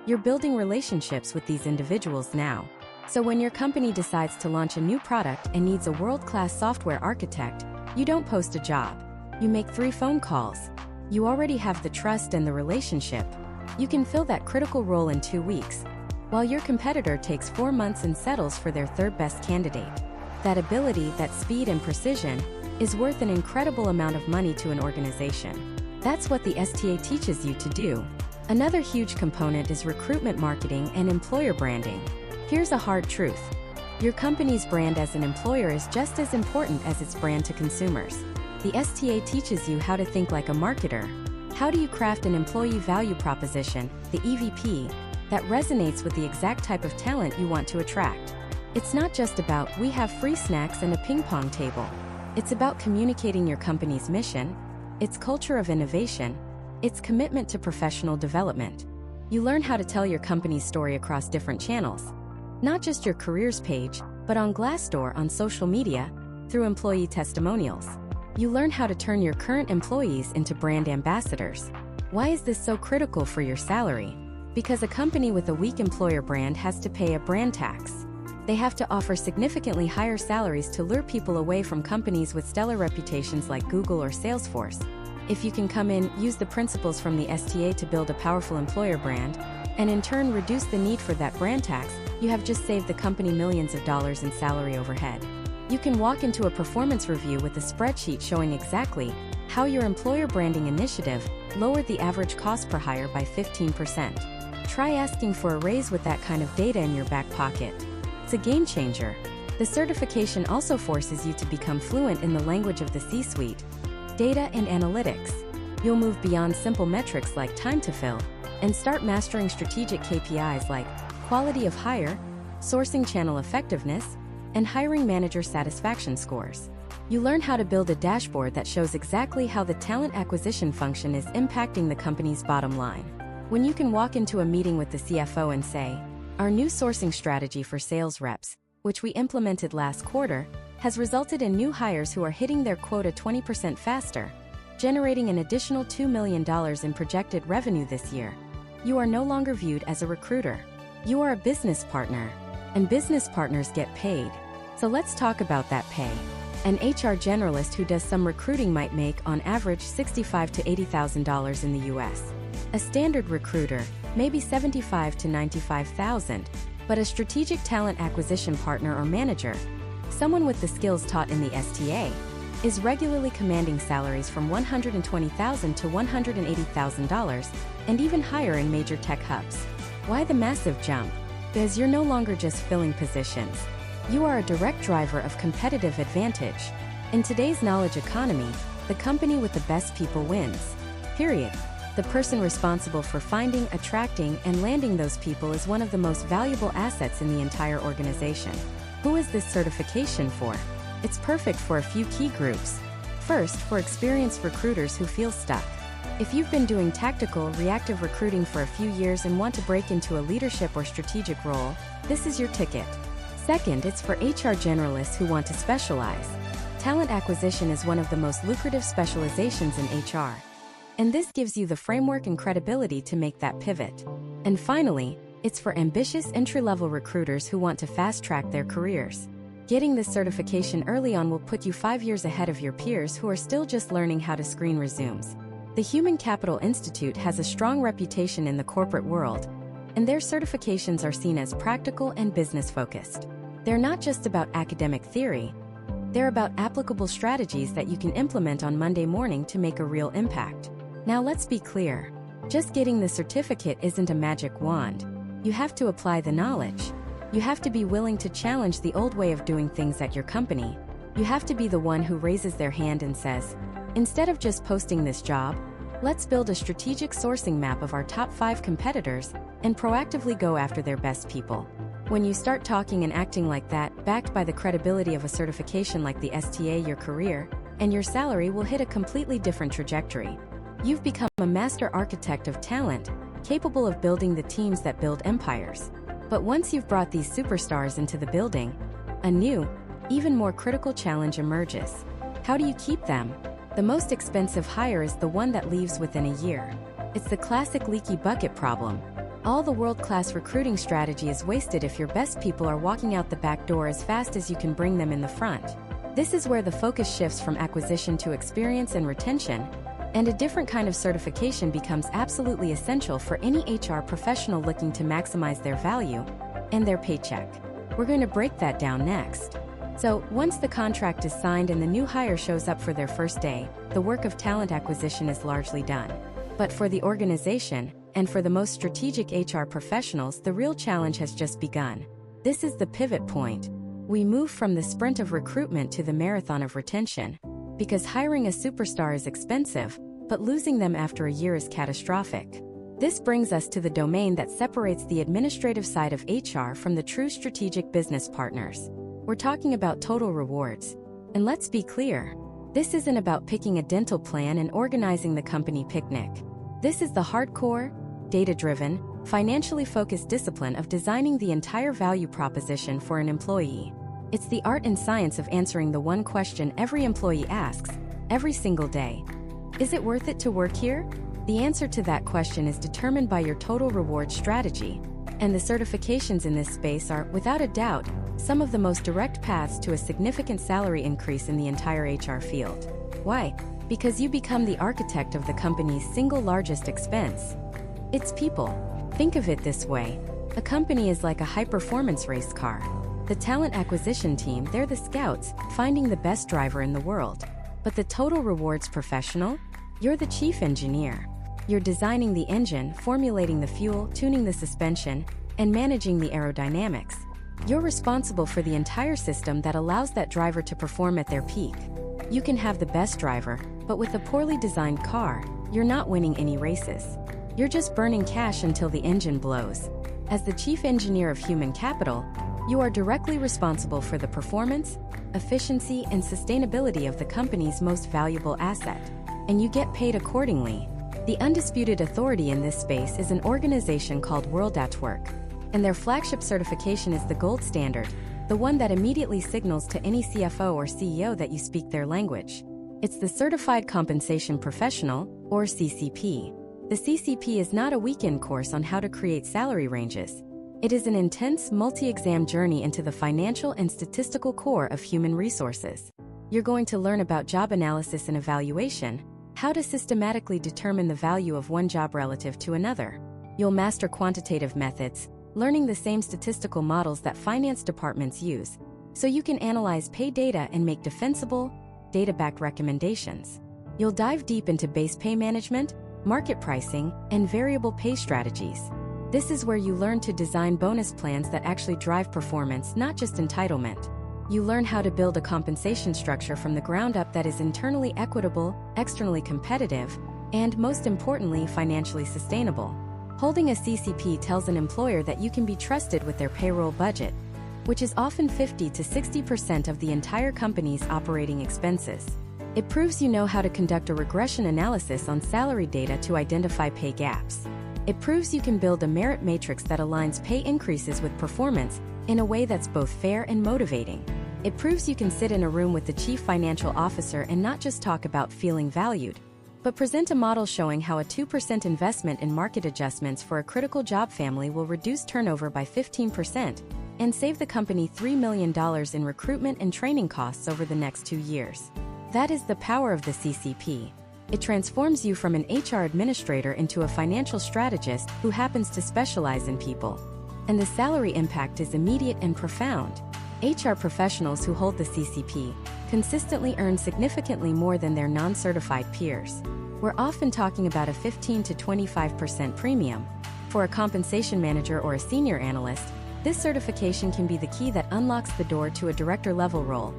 You're building relationships with these individuals now. So when your company decides to launch a new product and needs a world-class software architect, you don't post a job. You make 3 phone calls. You already have the trust and the relationship. You can fill that critical role in 2 weeks, while your competitor takes 4 months and settles for their 3rd best candidate. That ability, that speed and precision, is worth an incredible amount of money to an organization. That's what the STA teaches you to do. Another huge component is recruitment marketing and employer branding. Here's a hard truth. Your company's brand as an employer is just as important as its brand to consumers. The STA teaches you how to think like a marketer. How do you craft an employee value proposition, the EVP, that resonates with the exact type of talent you want to attract? It's not just about, we have free snacks and a ping pong table. It's about communicating your company's mission, its culture of innovation, its commitment to professional development. You learn how to tell your company's story across different channels. Not just your careers page, but on Glassdoor, on social media, through employee testimonials. You learn how to turn your current employees into brand ambassadors. Why is this so critical for your salary? Because a company with a weak employer brand has to pay a brand tax. They have to offer significantly higher salaries to lure people away from companies with stellar reputations like Google or Salesforce. If you can come in, use the principles from the STA to build a powerful employer brand, and in turn reduce the need for that brand tax, you have just saved the company millions of dollars in salary overhead. You can walk into a performance review with a spreadsheet showing exactly how your employer branding initiative lowered the average cost per hire by 15%. Try asking for a raise with that kind of data in your back pocket. It's a game changer. The certification also forces you to become fluent in the language of the C-suite, data and analytics. You'll move beyond simple metrics like time to fill and start mastering strategic KPIs like quality of hire, sourcing channel effectiveness, and hiring manager satisfaction scores. You learn how to build a dashboard that shows exactly how the talent acquisition function is impacting the company's bottom line. When you can walk into a meeting with the CFO and say, "Our new sourcing strategy for sales reps, which we implemented last quarter, has resulted in new hires who are hitting their quota 20% faster, generating an additional $2 million in projected revenue this year." You are no longer viewed as a recruiter. You are a business partner, and business partners get paid. So let's talk about that pay. An HR generalist who does some recruiting might make, on average, $65,000 to $80,000 in the US. A standard recruiter, maybe $75,000 to $95,000, but a strategic talent acquisition partner or manager, someone with the skills taught in the STA, is regularly commanding salaries from $120,000 to $180,000, and even higher in major tech hubs. Why the massive jump? Because you're no longer just filling positions. You are a direct driver of competitive advantage. In today's knowledge economy, the company with the best people wins. Period. The person responsible for finding, attracting, and landing those people is one of the most valuable assets in the entire organization. Who is this certification for? It's perfect for a few key groups. First, for experienced recruiters who feel stuck. If you've been doing tactical, reactive recruiting for a few years and want to break into a leadership or strategic role, this is your ticket. Second, it's for HR generalists who want to specialize. Talent acquisition is one of the most lucrative specializations in HR. And this gives you the framework and credibility to make that pivot. And finally, it's for ambitious entry-level recruiters who want to fast-track their careers. Getting this certification early on will put you 5 years ahead of your peers who are still just learning how to screen resumes. The Human Capital Institute has a strong reputation in the corporate world, and their certifications are seen as practical and business-focused. They're not just about academic theory, they're about applicable strategies that you can implement on Monday morning to make a real impact. Now let's be clear. Just getting the certificate isn't a magic wand. You have to apply the knowledge. You have to be willing to challenge the old way of doing things at your company. You have to be the one who raises their hand and says, instead of just posting this job, let's build a strategic sourcing map of our top 5 competitors and proactively go after their best people. When you start talking and acting like that, backed by the credibility of a certification like the STA, your career and your salary will hit a completely different trajectory. You've become a master architect of talent, capable of building the teams that build empires. But once you've brought these superstars into the building, a new, even more critical challenge emerges. How do you keep them? The most expensive hire is the one that leaves within a year. It's the classic leaky bucket problem. All the world-class recruiting strategy is wasted if your best people are walking out the back door as fast as you can bring them in the front. This is where the focus shifts from acquisition to experience and retention, and a different kind of certification becomes absolutely essential for any HR professional looking to maximize their value and their paycheck. We're going to break that down next. So, once the contract is signed and the new hire shows up for their first day, the work of talent acquisition is largely done. But for the organization, and for the most strategic HR professionals, the real challenge has just begun. This is the pivot point. We move from the sprint of recruitment to the marathon of retention. Because hiring a superstar is expensive, but losing them after a year is catastrophic. This brings us to the domain that separates the administrative side of HR from the true strategic business partners. We're talking about total rewards. And let's be clear, this isn't about picking a dental plan and organizing the company picnic. This is the hardcore, data-driven, financially focused discipline of designing the entire value proposition for an employee. It's the art and science of answering the one question every employee asks, every single day. Is it worth it to work here? The answer to that question is determined by your total reward strategy, and the certifications in this space are, without a doubt, some of the most direct paths to a significant salary increase in the entire HR field. Why? Because you become the architect of the company's single largest expense. It's people. Think of it this way. A company is like a high-performance race car. The talent acquisition team, they're the scouts, finding the best driver in the world. But the total rewards professional? You're the chief engineer. You're designing the engine, formulating the fuel, tuning the suspension, and managing the aerodynamics. You're responsible for the entire system that allows that driver to perform at their peak. You can have the best driver, but with a poorly designed car, you're not winning any races. You're just burning cash until the engine blows. As the chief engineer of human capital, you are directly responsible for the performance, efficiency, and sustainability of the company's most valuable asset. And you get paid accordingly. The undisputed authority in this space is an organization called World at Work, and their flagship certification is the gold standard, the one that immediately signals to any CFO or CEO that you speak their language. It's the Certified Compensation Professional, or CCP. The CCP is not a weekend course on how to create salary ranges. It is an intense, multi-exam journey into the financial and statistical core of human resources. You're going to learn about job analysis and evaluation, how to systematically determine the value of one job relative to another. You'll master quantitative methods, learning the same statistical models that finance departments use, so you can analyze pay data and make defensible, data-backed recommendations. You'll dive deep into base pay management, market pricing, and variable pay strategies. This is where you learn to design bonus plans that actually drive performance, not just entitlement. You learn how to build a compensation structure from the ground up that is internally equitable, externally competitive, and, most importantly, financially sustainable. Holding a CCP tells an employer that you can be trusted with their payroll budget, which is often 50 to 60% of the entire company's operating expenses. It proves you know how to conduct a regression analysis on salary data to identify pay gaps. It proves you can build a merit matrix that aligns pay increases with performance in a way that's both fair and motivating. It proves you can sit in a room with the chief financial officer and not just talk about feeling valued, but present a model showing how a 2% investment in market adjustments for a critical job family will reduce turnover by 15% and save the company $3 million in recruitment and training costs over the next 2 years. That is the power of the CCP. It transforms you from an HR administrator into a financial strategist who happens to specialize in people. And the salary impact is immediate and profound. HR professionals who hold the CCP consistently earn significantly more than their non-certified peers. We're often talking about a 15 to 25% premium. For a compensation manager or a senior analyst, this certification can be the key that unlocks the door to a director-level role,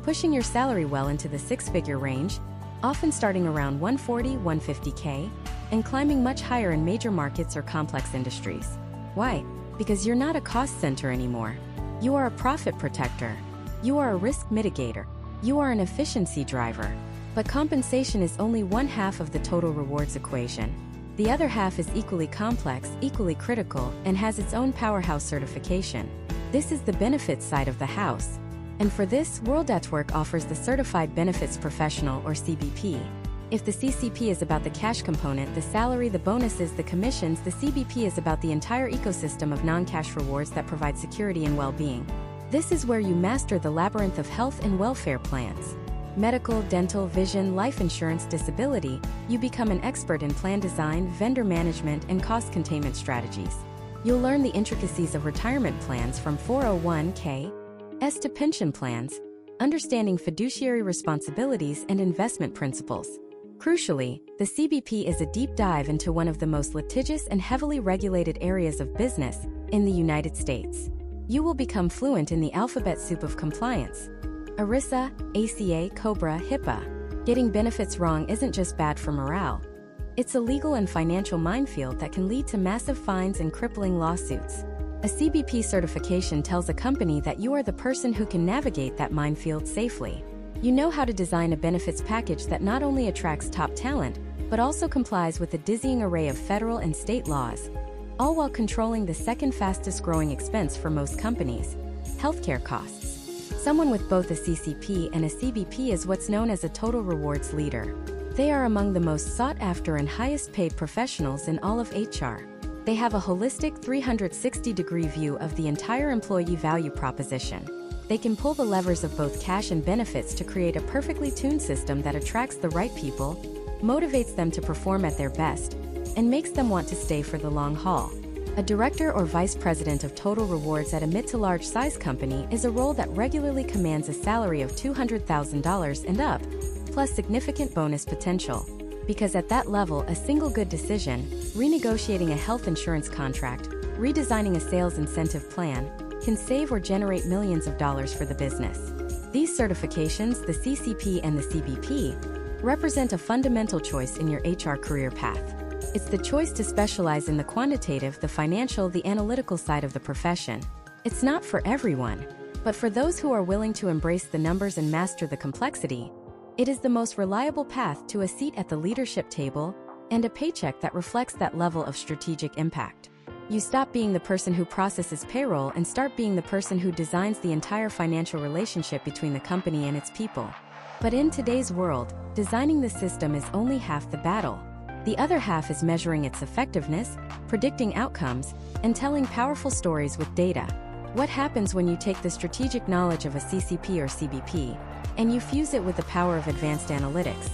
pushing your salary well into the six-figure range, often starting around $140–150K, and climbing much higher in major markets or complex industries. Why? Because you're not a cost center anymore. You are a profit protector. You are a risk mitigator. You are an efficiency driver. But compensation is only one half of the total rewards equation. The other half is equally complex, equally critical, and has its own powerhouse certification. This is the benefits side of the house. And for this, World at Work offers the Certified Benefits Professional, or CBP. If the CCP is about the cash component, the salary, the bonuses, the commissions, the CBP is about the entire ecosystem of non-cash rewards that provide security and well-being. This is where you master the labyrinth of health and welfare plans. Medical, dental, vision, life insurance, disability, you become an expert in plan design, vendor management, and cost containment strategies. You'll learn the intricacies of retirement plans from 401(k) to pension plans, understanding fiduciary responsibilities and investment principles. Crucially, the CBP is a deep dive into one of the most litigious and heavily regulated areas of business in the United States. You will become fluent in the alphabet soup of compliance. ERISA, ACA, COBRA, HIPAA. Getting benefits wrong isn't just bad for morale. It's a legal and financial minefield that can lead to massive fines and crippling lawsuits. A CBP certification tells a company that you are the person who can navigate that minefield safely. You know how to design a benefits package that not only attracts top talent, but also complies with a dizzying array of federal and state laws, all while controlling the second fastest growing expense for most companies: healthcare costs. Someone with both a CCP and a CBP is what's known as a total rewards leader. They are among the most sought after and highest paid professionals in all of HR. They have a holistic 360-degree view of the entire employee value proposition. They can pull the levers of both cash and benefits to create a perfectly tuned system that attracts the right people, motivates them to perform at their best, and makes them want to stay for the long haul. A director or vice president of total rewards at a mid to large size company is a role that regularly commands a salary of $200,000 and up, plus significant bonus potential. Because at that level, a single good decision, renegotiating a health insurance contract, redesigning a sales incentive plan, can save or generate millions of dollars for the business. These certifications, the CCP and the CBP, represent a fundamental choice in your HR career path. It's the choice to specialize in the quantitative, the financial, the analytical side of the profession. It's not for everyone, but for those who are willing to embrace the numbers and master the complexity, it is the most reliable path to a seat at the leadership table and a paycheck that reflects that level of strategic impact. You stop being the person who processes payroll and start being the person who designs the entire financial relationship between the company and its people. But in today's world, designing the system is only half the battle. The other half is measuring its effectiveness, predicting outcomes, and telling powerful stories with data. What happens when you take the strategic knowledge of a CCP or CBP and you fuse it with the power of advanced analytics?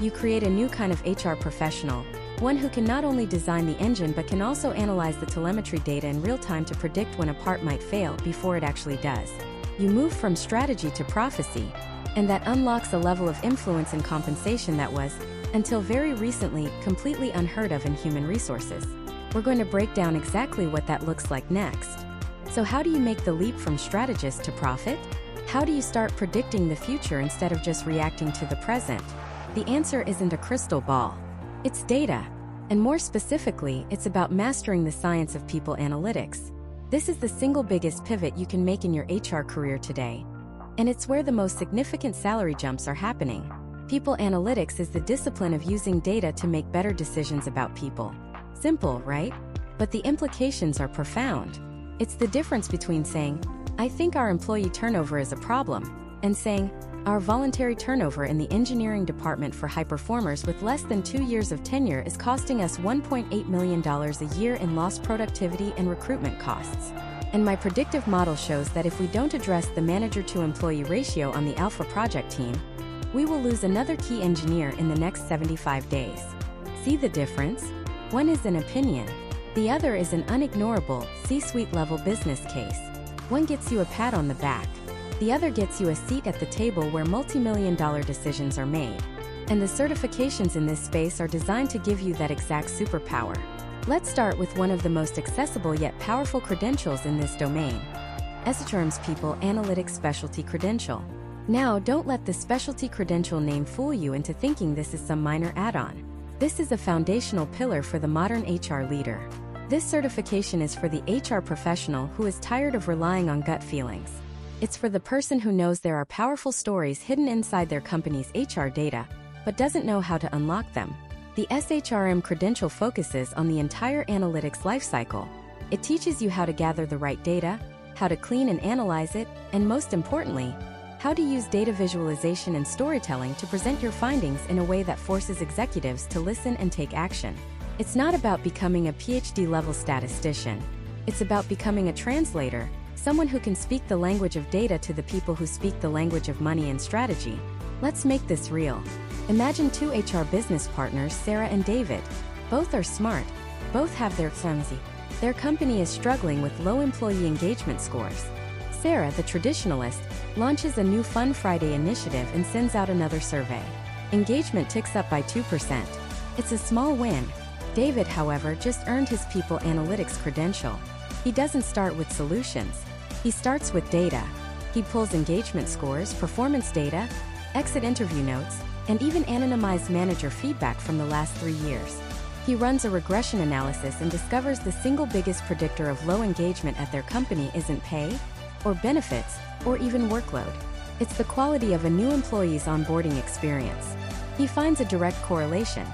You create a new kind of HR professional, one who can not only design the engine but can also analyze the telemetry data in real time to predict when a part might fail before it actually does. You move from strategy to prophecy, and that unlocks a level of influence and compensation that was, until very recently, completely unheard of in human resources. We're going to break down exactly what that looks like next. So how do you make the leap from strategist to prophet? How do you start predicting the future instead of just reacting to the present? The answer isn't a crystal ball. It's data. And more specifically, it's about mastering the science of people analytics. This is the single biggest pivot you can make in your HR career today. And it's where the most significant salary jumps are happening. People analytics is the discipline of using data to make better decisions about people. Simple, right? But the implications are profound. It's the difference between saying, "I think our employee turnover is a problem," and saying, "Our voluntary turnover in the engineering department for high performers with less than 2 years of tenure is costing us $1.8 million a year in lost productivity and recruitment costs. And my predictive model shows that if we don't address the manager-to-employee ratio on the Alpha project team, we will lose another key engineer in the next 75 days. See the difference? One is an opinion. The other is an unignorable, C-suite level business case. One gets you a pat on the back. The other gets you a seat at the table where multi-million-dollar decisions are made. And the certifications in this space are designed to give you that exact superpower. Let's start with one of the most accessible yet powerful credentials in this domain. SHRM's People Analytics Specialty Credential. Now, don't let the specialty credential name fool you into thinking this is some minor add-on. This is a foundational pillar for the modern HR leader. This certification is for the HR professional who is tired of relying on gut feelings. It's for the person who knows there are powerful stories hidden inside their company's HR data, but doesn't know how to unlock them. The SHRM credential focuses on the entire analytics lifecycle. It teaches you how to gather the right data, how to clean and analyze it, and most importantly, how to use data visualization and storytelling to present your findings in a way that forces executives to listen and take action. It's not about becoming a PhD-level statistician. It's about becoming a translator, someone who can speak the language of data to the people who speak the language of money and strategy. Let's make this real. Imagine two HR business partners, Sarah and David. Both are smart. Both have their clumsy. Their company is struggling with low employee engagement scores. Sarah, the traditionalist, launches a new Fun Friday initiative and sends out another survey. Engagement ticks up by 2%. It's a small win. David, however, just earned his People Analytics credential. He doesn't start with solutions. He starts with data. He pulls engagement scores, performance data, exit interview notes, and even anonymized manager feedback from the last 3 years. He runs a regression analysis and discovers the single biggest predictor of low engagement at their company isn't pay, or benefits, or even workload. It's the quality of a new employee's onboarding experience. He finds a direct correlation.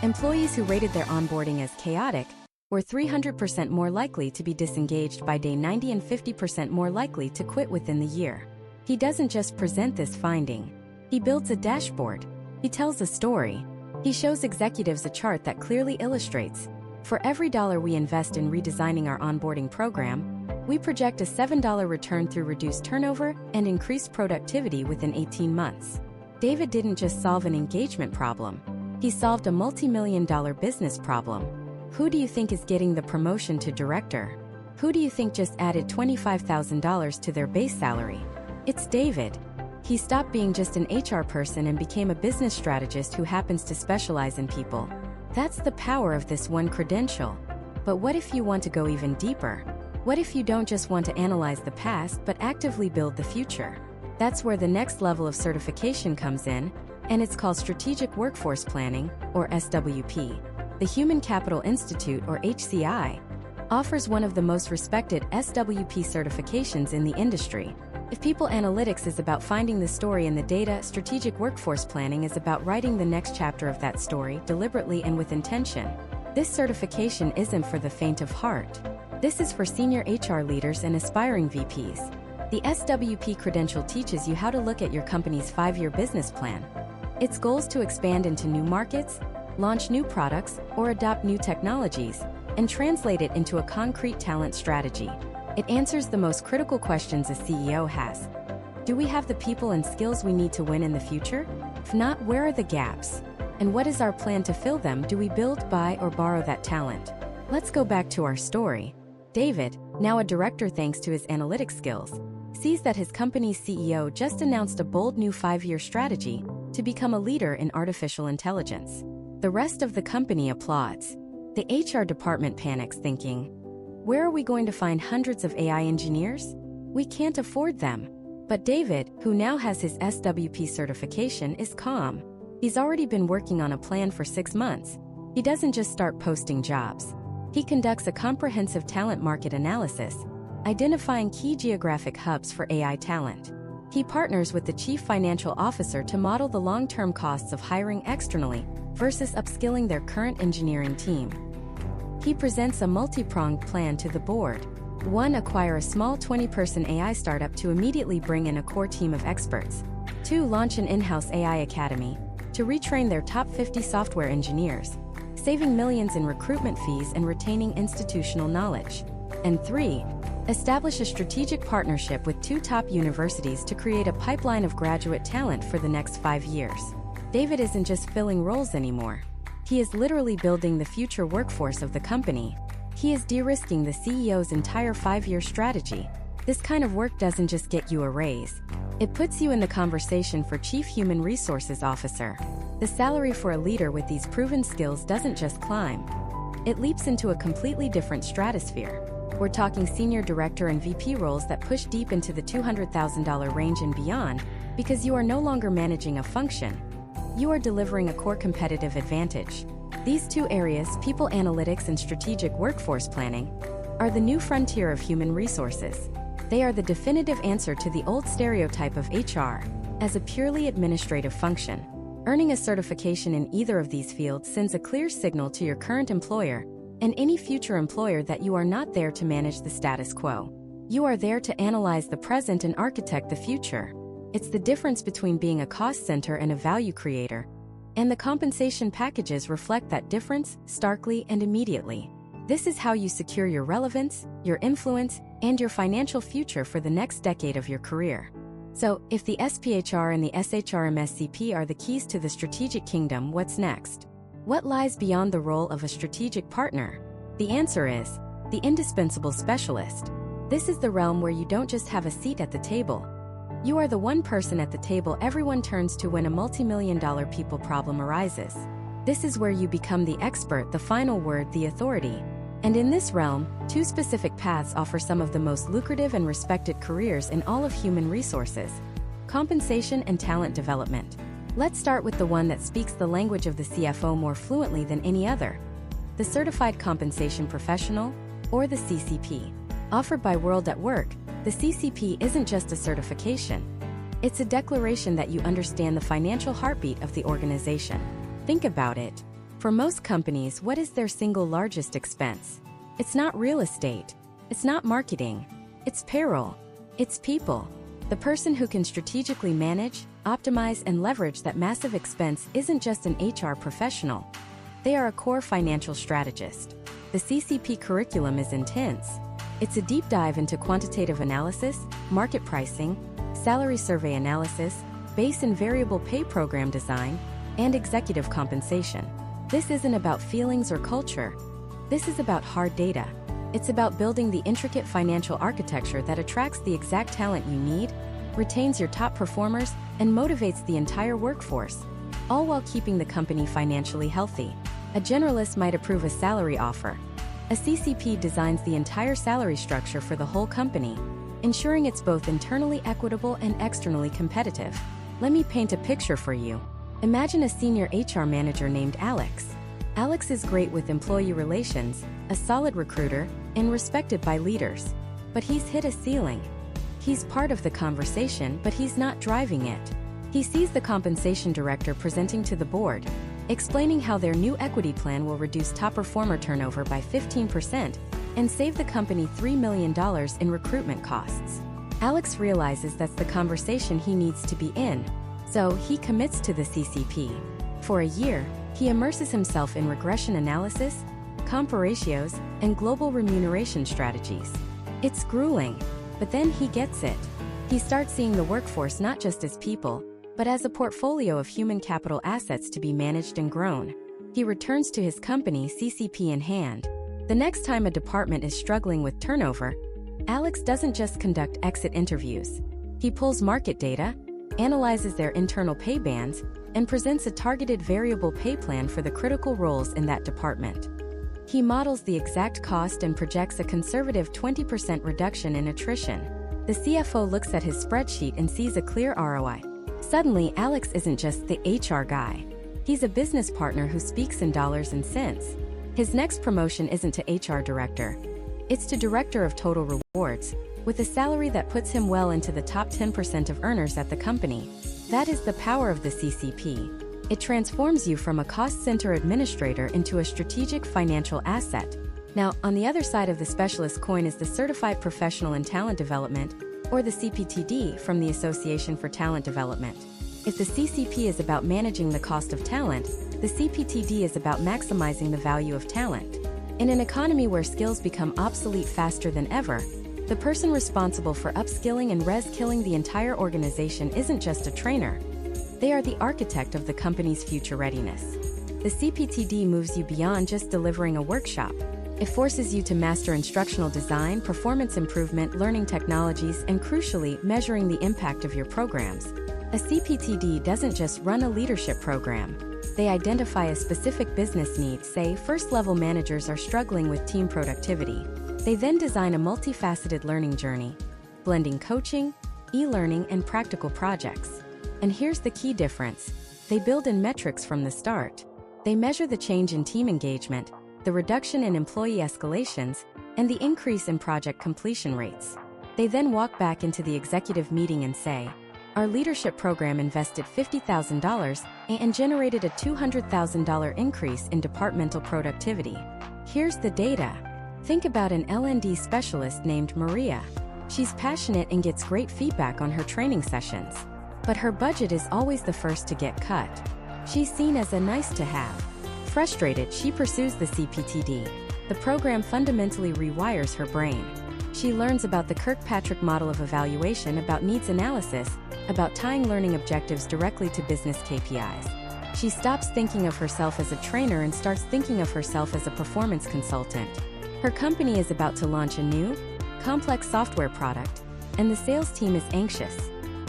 Employees who rated their onboarding as chaotic were 300% more likely to be disengaged by day 90 and 50% more likely to quit within the year. He doesn't just present this finding. He builds a dashboard. He tells a story. He shows executives a chart that clearly illustrates, for every dollar we invest in redesigning our onboarding program, we project a $7 return through reduced turnover and increased productivity within 18 months. David didn't just solve an engagement problem. He solved a multi-million-dollar business problem. Who do you think is getting the promotion to director? Who do you think just added $25,000 to their base salary? It's David. He stopped being just an HR person and became a business strategist who happens to specialize in people. That's the power of this one credential. But what if you want to go even deeper? What if you don't just want to analyze the past but actively build the future? That's where the next level of certification comes in, and it's called Strategic Workforce Planning, or SWP. The Human Capital Institute, or HCI, offers one of the most respected SWP certifications in the industry. If People Analytics is about finding the story in the data, Strategic Workforce Planning is about writing the next chapter of that story deliberately and with intention. This certification isn't for the faint of heart. This is for senior HR leaders and aspiring VPs. The SWP credential teaches you how to look at your company's 5-year business plan. Its goals to expand into new markets, launch new products, or adopt new technologies, and translate it into a concrete talent strategy. It answers the most critical questions a CEO has. Do we have the people and skills we need to win in the future? If not, where are the gaps? And what is our plan to fill them? Do we build, buy, or borrow that talent? Let's go back to our story. David, now a director thanks to his analytics skills, sees that his company's CEO just announced a bold new 5-year strategy to become a leader in artificial intelligence. The rest of the company applauds. The HR department panics, thinking, where are we going to find hundreds of AI engineers? We can't afford them. But David, who now has his SWP certification, is calm. He's already been working on a plan for 6 months, He doesn't just start posting jobs. He conducts a comprehensive talent market analysis, identifying key geographic hubs for AI talent. He partners with the Chief Financial Officer to model the long-term costs of hiring externally versus upskilling their current engineering team. He presents a multi-pronged plan to the board. 1. Acquire a small 20-person AI startup to immediately bring in a core team of experts. 2. Launch an in-house AI academy to retrain their top 50 software engineers, saving millions in recruitment fees and retaining institutional knowledge. And 3. Establish a strategic partnership with 2 top universities to create a pipeline of graduate talent for the next 5 years. David isn't just filling roles anymore. He is literally building the future workforce of the company. He is de-risking the CEO's entire 5-year strategy. This kind of work doesn't just get you a raise. It puts you in the conversation for Chief Human Resources Officer. The salary for a leader with these proven skills doesn't just climb. It leaps into a completely different stratosphere. We're talking senior director and VP roles that push deep into the $200,000 range and beyond, because you are no longer managing a function. You are delivering a core competitive advantage. These 2 areas, people analytics and strategic workforce planning, are the new frontier of human resources. They are the definitive answer to the old stereotype of HR as a purely administrative function. Earning a certification in either of these fields sends a clear signal to your current employer and any future employer that you are not there to manage the status quo. You are there to analyze the present and architect the future. It's the difference between being a cost center and a value creator. And the compensation packages reflect that difference starkly and immediately. This is how you secure your relevance, your influence, and your financial future for the next decade of your career. So, if the SPHR and the SHRM-SCP are the keys to the strategic kingdom, what's next? What lies beyond the role of a strategic partner? The answer is the indispensable specialist. This is the realm where you don't just have a seat at the table. You are the one person at the table everyone turns to when a multi-million-dollar people problem arises. This is where you become the expert, the final word, the authority. And in this realm, 2 specific paths offer some of the most lucrative and respected careers in all of human resources: compensation and talent development. Let's start with the one that speaks the language of the CFO more fluently than any other: the Certified Compensation Professional, or the CCP. Offered by World at Work, the CCP isn't just a certification. It's a declaration that you understand the financial heartbeat of the organization. Think about it. For most companies, what is their single largest expense? It's not real estate. It's not marketing. It's payroll. It's people. The person who can strategically manage, optimize, and leverage that massive expense isn't just an HR professional. They are a core financial strategist. The CCP curriculum is intense. It's a deep dive into quantitative analysis, market pricing, salary survey analysis, base and variable pay program design, and executive compensation. This isn't about feelings or culture. This is about hard data. It's about building the intricate financial architecture that attracts the exact talent you need, retains your top performers, and motivates the entire workforce, all while keeping the company financially healthy. A generalist might approve a salary offer. A CCP designs the entire salary structure for the whole company, ensuring it's both internally equitable and externally competitive. Let me paint a picture for you. Imagine a senior HR manager named Alex. Alex is great with employee relations, a solid recruiter, and respected by leaders. But he's hit a ceiling. He's part of the conversation, but he's not driving it. He sees the compensation director presenting to the board, explaining how their new equity plan will reduce top performer turnover by 15% and save the company $3 million in recruitment costs. Alex realizes that's the conversation he needs to be in, so he commits to the CCP. For a year, he immerses himself in regression analysis, comp ratios, and global remuneration strategies. It's grueling, but then he gets it. He starts seeing the workforce not just as people, but as a portfolio of human capital assets to be managed and grown. He returns to his company, CCP in hand. The next time a department is struggling with turnover, Alex doesn't just conduct exit interviews. He pulls market data, analyzes their internal pay bands, and presents a targeted variable pay plan for the critical roles in that department. He models the exact cost and projects a conservative 20% reduction in attrition. The CFO looks at his spreadsheet and sees a clear ROI. Suddenly, Alex isn't just the HR guy. He's a business partner who speaks in dollars and cents. His next promotion isn't to HR director. It's to director of total rewards, with a salary that puts him well into the top 10% of earners at the company. That is the power of the CCP. It transforms you from a cost center administrator into a strategic financial asset. Now, on the other side of the specialist coin is the Certified Professional in Talent Development, or the CPTD from the Association for Talent Development. If the CCP is about managing the cost of talent, the CPTD is about maximizing the value of talent. In an economy where skills become obsolete faster than ever, the person responsible for upskilling and reskilling the entire organization isn't just a trainer. They are the architect of the company's future readiness. The CPTD moves you beyond just delivering a workshop. It forces you to master instructional design, performance improvement, learning technologies, and crucially, measuring the impact of your programs. A CPTD doesn't just run a leadership program. They identify a specific business need, say, first-level managers are struggling with team productivity. They then design a multifaceted learning journey, blending coaching, e-learning, and practical projects. And here's the key difference. They build in metrics from the start. They measure the change in team engagement, the reduction in employee escalations, and the increase in project completion rates. They then walk back into the executive meeting and say, "Our leadership program invested $50,000 and generated a $200,000 increase in departmental productivity." Here's the data. Think about an L&D specialist named Maria. She's passionate and gets great feedback on her training sessions. But her budget is always the first to get cut. She's seen as a nice-to-have. Frustrated, she pursues the CPTD. The program fundamentally rewires her brain. She learns about the Kirkpatrick model of evaluation, about needs analysis, about tying learning objectives directly to business KPIs. She stops thinking of herself as a trainer and starts thinking of herself as a performance consultant. Her company is about to launch a new, complex software product, and the sales team is anxious.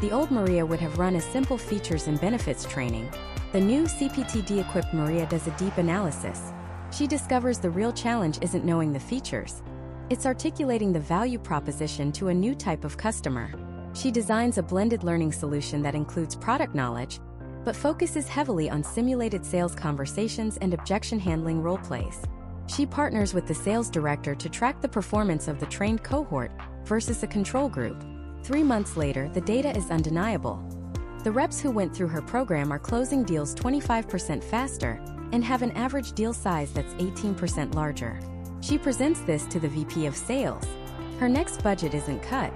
The old Maria would have run a simple features and benefits training. The new CPTD-equipped Maria does a deep analysis. She discovers the real challenge isn't knowing the features. It's articulating the value proposition to a new type of customer. She designs a blended learning solution that includes product knowledge, but focuses heavily on simulated sales conversations and objection handling role plays. She partners with the sales director to track the performance of the trained cohort versus a control group. 3 months later, the data is undeniable. The reps who went through her program are closing deals 25% faster and have an average deal size that's 18% larger. She presents this to the VP of Sales. Her next budget isn't cut,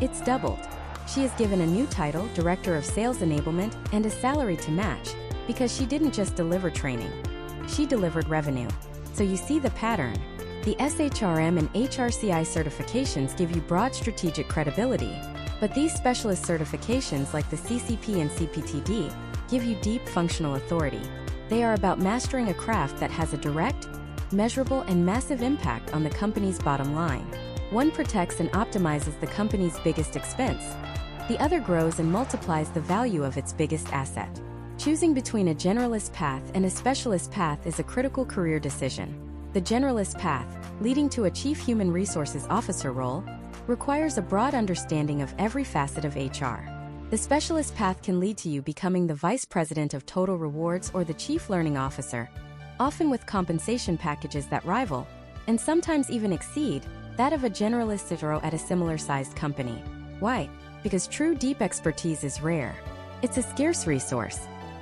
it's doubled. She is given a new title, Director of Sales Enablement, and a salary to match, because she didn't just deliver training. She delivered revenue. So you see the pattern. The SHRM and HRCI certifications give you broad strategic credibility, but these specialist certifications like the CCP and CPTD give you deep functional authority. They are about mastering a craft that has a direct, measurable, and massive impact on the company's bottom line. One protects and optimizes the company's biggest expense. The other grows and multiplies the value of its biggest asset. Choosing between a generalist path and a specialist path is a critical career decision. The generalist path, leading to a Chief Human Resources Officer role, requires a broad understanding of every facet of HR. The specialist path can lead to you becoming the Vice President of Total Rewards or the Chief Learning Officer, often with compensation packages that rival, and sometimes even exceed, that of a generalist CRO at a similar-sized company. Why? Because true deep expertise is rare. It's a scarce resource.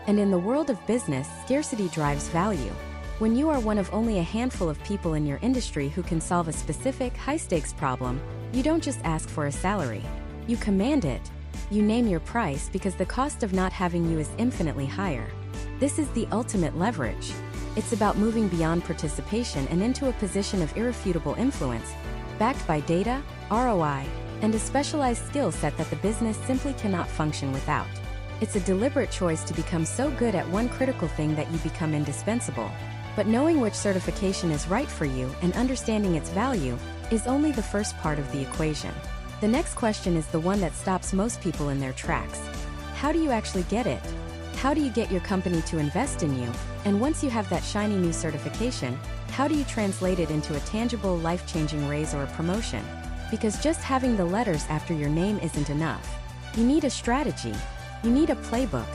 And in the world of business, scarcity drives value. When you are one of only a handful of people in your industry who can solve a specific, high-stakes problem, you don't just ask for a salary. You command it. You name your price because the cost of not having you is infinitely higher. This is the ultimate leverage. It's about moving beyond participation and into a position of irrefutable influence, backed by data, ROI, and a specialized skill set that the business simply cannot function without. It's a deliberate choice to become so good at one critical thing that you become indispensable. But knowing which certification is right for you and understanding its value is only the first part of the equation. The next question is the one that stops most people in their tracks. How do you actually get it? How do you get your company to invest in you? And once you have that shiny new certification, how do you translate it into a tangible, life-changing raise or a promotion? Because just having the letters after your name isn't enough. You need a strategy. You need a playbook.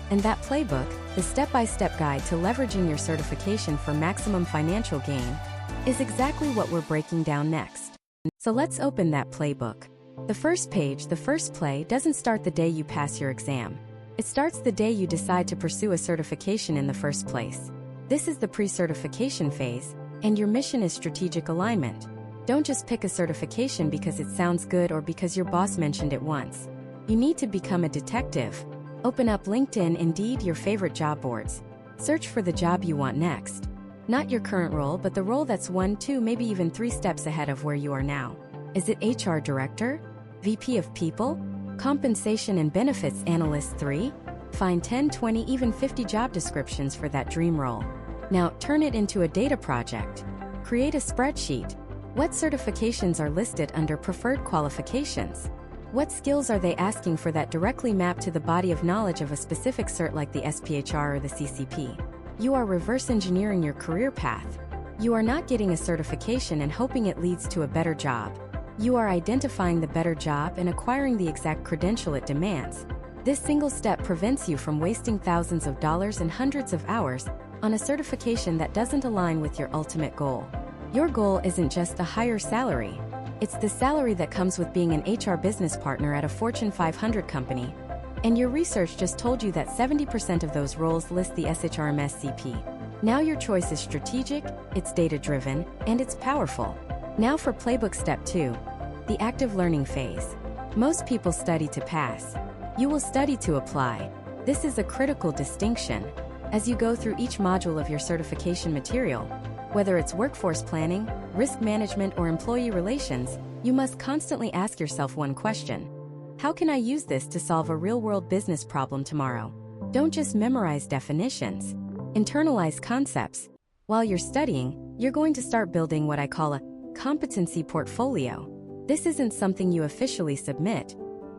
And that playbook, the step-by-step guide to leveraging your certification for maximum financial gain, is exactly what we're breaking down next. So let's open that playbook. The first page, the first play, doesn't start the day you pass your exam. It starts the day you decide to pursue a certification in the first place. This is the pre-certification phase, and your mission is strategic alignment. Don't just pick a certification because it sounds good or because your boss mentioned it once. You need to become a detective. Open up LinkedIn, Indeed, your favorite job boards. Search for the job you want next. Not your current role, but the role that's 1, 2, maybe even 3 steps ahead of where you are now. Is it HR Director? VP of People? Compensation and Benefits Analyst 3? Find 10, 20, even 50 job descriptions for that dream role. Now, turn it into a data project. Create a spreadsheet. What certifications are listed under preferred qualifications? What skills are they asking for that directly map to the body of knowledge of a specific cert like the SPHR or the CCP? You are reverse engineering your career path. You are not getting a certification and hoping it leads to a better job. You are identifying the better job and acquiring the exact credential it demands. This single step prevents you from wasting thousands of dollars and hundreds of hours on a certification that doesn't align with your ultimate goal. Your goal isn't just a higher salary. It's the salary that comes with being an HR business partner at a Fortune 500 company. And your research just told you that 70% of those roles list the SHRM-SCP. Now your choice is strategic, it's data-driven, and it's powerful. Now for Playbook Step 2, the active learning phase. Most people study to pass. You will study to apply. This is a critical distinction. As you go through each module of your certification material, whether it's workforce planning, risk management, or employee relations, you must constantly ask yourself one question. How can I use this to solve a real-world business problem tomorrow? Don't just memorize definitions. Internalize concepts. While you're studying, you're going to start building what I call a competency portfolio. This isn't something you officially submit.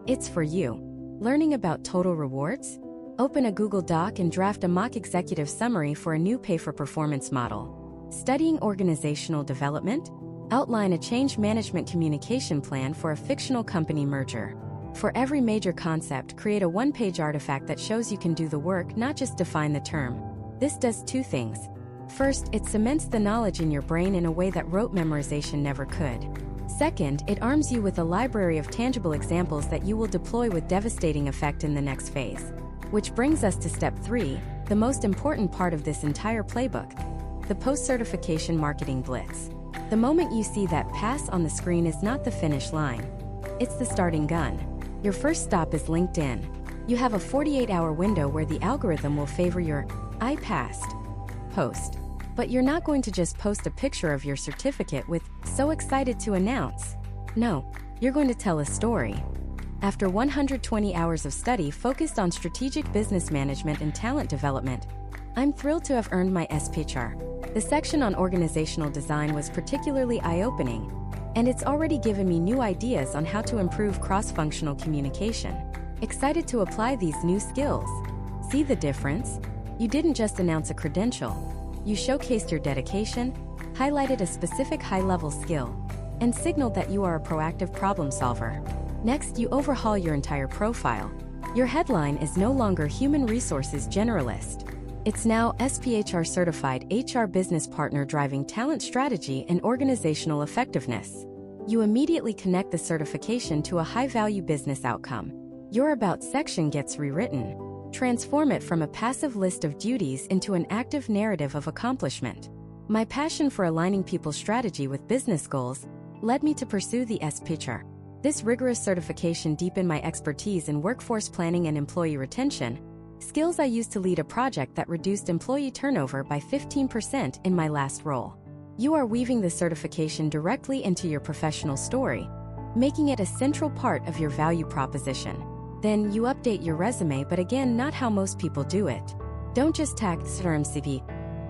It's for you. Learning about total rewards? Open a Google Doc and draft a mock executive summary for a new pay-for-performance model. Studying organizational development? Outline a change management communication plan for a fictional company merger. For every major concept, create a one-page artifact that shows you can do the work, not just define the term. This does 2 things. First, it cements the knowledge in your brain in a way that rote memorization never could. Second, it arms you with a library of tangible examples that you will deploy with devastating effect in the next phase. Which brings us to Step 3, the most important part of this entire playbook, the post-certification marketing blitz. The moment you see that pass on the screen is not the finish line. It's the starting gun. Your first stop is LinkedIn. You have a 48-hour window where the algorithm will favor your "I passed" post. But you're not going to just post a picture of your certificate with "so excited to announce." No, you're going to tell a story. After 120 hours of study focused on strategic business management and talent development, I'm thrilled to have earned my SPHR. The section on organizational design was particularly eye-opening, and it's already given me new ideas on how to improve cross-functional communication. Excited to apply these new skills. See the difference? You didn't just announce a credential. You showcased your dedication, highlighted a specific high-level skill, and signaled that you are a proactive problem solver. Next, you overhaul your entire profile. Your headline is no longer Human Resources Generalist. It's now SPHR Certified HR Business Partner driving talent strategy and organizational effectiveness. You immediately connect the certification to a high-value business outcome. Your About section gets rewritten. Transform it from a passive list of duties into an active narrative of accomplishment. My passion for aligning people's strategy with business goals led me to pursue the SPHR. This rigorous certification deepened my expertise in workforce planning and employee retention, skills I used to lead a project that reduced employee turnover by 15% in my last role. You are weaving the certification directly into your professional story, making it a central part of your value proposition. Then you update your resume, but again, not how most people do it. Don't just tag SHRM-CP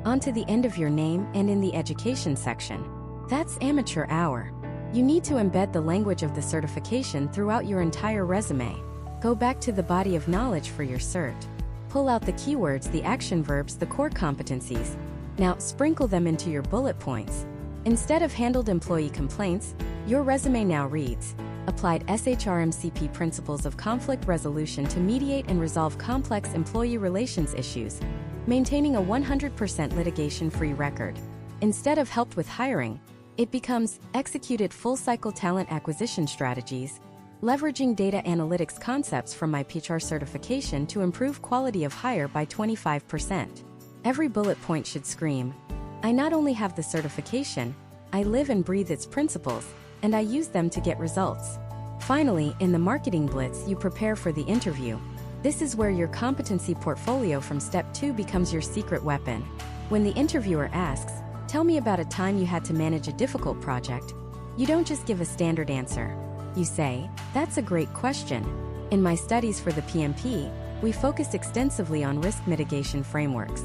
onto the end of your name and in the education section. That's amateur hour. You need to embed the language of the certification throughout your entire resume. Go back to the body of knowledge for your cert. Pull out the keywords, the action verbs, the core competencies. Now sprinkle them into your bullet points. Instead of handled employee complaints, your resume now reads, applied SHRM-CP principles of conflict resolution to mediate and resolve complex employee relations issues, maintaining a 100% litigation-free record. Instead of helped with hiring, it becomes executed full-cycle talent acquisition strategies, leveraging data analytics concepts from my SPHR certification to improve quality of hire by 25%. Every bullet point should scream, I not only have the certification, I live and breathe its principles, and I use them to get results. Finally, in the marketing blitz, you prepare for the interview. This is where your competency portfolio from step 2 becomes your secret weapon. When the interviewer asks, tell me about a time you had to manage a difficult project, you don't just give a standard answer. You say, that's a great question. In my studies for the PMP, we focused extensively on risk mitigation frameworks.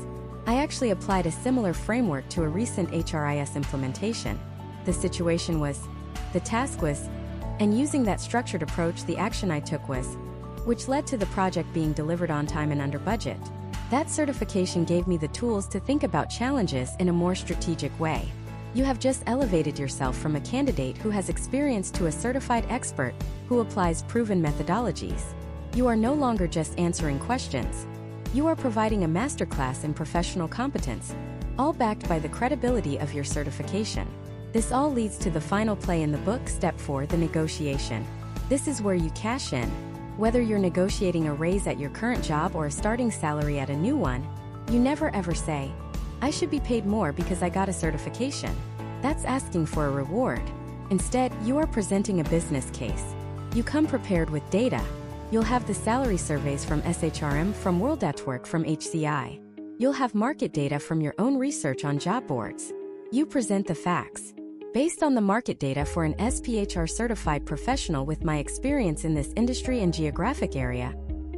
I actually applied a similar framework to a recent HRIS implementation. The situation was, the task was, and using that structured approach, the action I took was, which led to the project being delivered on time and under budget. That certification gave me the tools to think about challenges in a more strategic way. You have just elevated yourself from a candidate who has experience to a certified expert who applies proven methodologies. You are no longer just answering questions. You are providing a masterclass in professional competence, all backed by the credibility of your certification. This all leads to the final play in the book, step 4, the negotiation. This is where you cash in. Whether you're negotiating a raise at your current job or a starting salary at a new one, you never ever say, I should be paid more because I got a certification. That's asking for a reward. Instead, you are presenting a business case. You come prepared with data. You'll have the salary surveys from SHRM, from World at Work, from HCI. You'll have market data from your own research on job boards. You present the facts. Based on the market data for an SPHR certified professional with my experience in this industry and geographic area,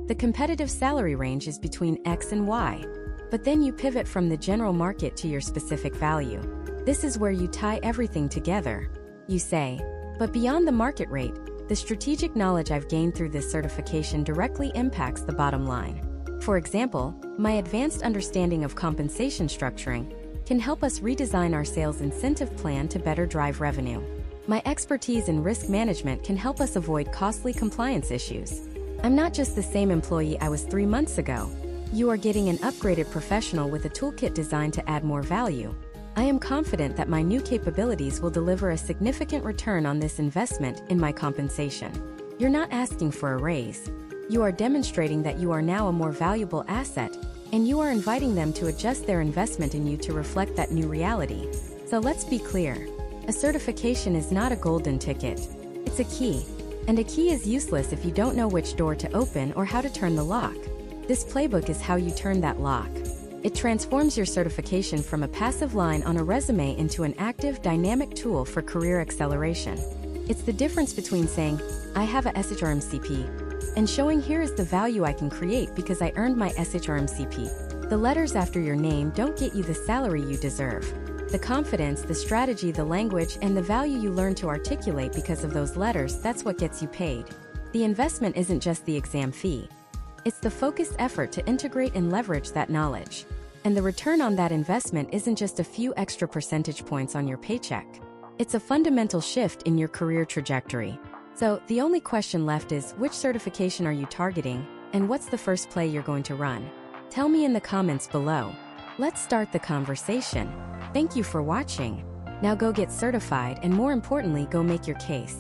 the competitive salary range is between X and Y. But then you pivot from the general market to your specific value. This is where you tie everything together. You say, but beyond the market rate, the strategic knowledge I've gained through this certification directly impacts the bottom line. For example, my advanced understanding of compensation structuring can help us redesign our sales incentive plan to better drive revenue. My expertise in risk management can help us avoid costly compliance issues. I'm not just the same employee I was 3 months ago. You are getting an upgraded professional with a toolkit designed to add more value. I am confident that my new capabilities will deliver a significant return on this investment in my compensation. You're not asking for a raise. You are demonstrating that you are now a more valuable asset, and you are inviting them to adjust their investment in you to reflect that new reality. So let's be clear. A certification is not a golden ticket. It's a key. And a key is useless if you don't know which door to open or how to turn the lock. This playbook is how you turn that lock. It transforms your certification from a passive line on a resume into an active, dynamic tool for career acceleration. It's the difference between saying, I have a SHRM-CP, and showing here is the value I can create because I earned my SHRM-CP. The letters after your name don't get you the salary you deserve. The confidence, the strategy, the language, and the value you learn to articulate because of those letters, that's what gets you paid. The investment isn't just the exam fee. It's the focused effort to integrate and leverage that knowledge. And the return on that investment isn't just a few extra percentage points on your paycheck. It's a fundamental shift in your career trajectory. So, the only question left is, which certification are you targeting, and what's the first play you're going to run? Tell me in the comments below. Let's start the conversation. Thank you for watching. Now go get certified and, more importantly, go make your case.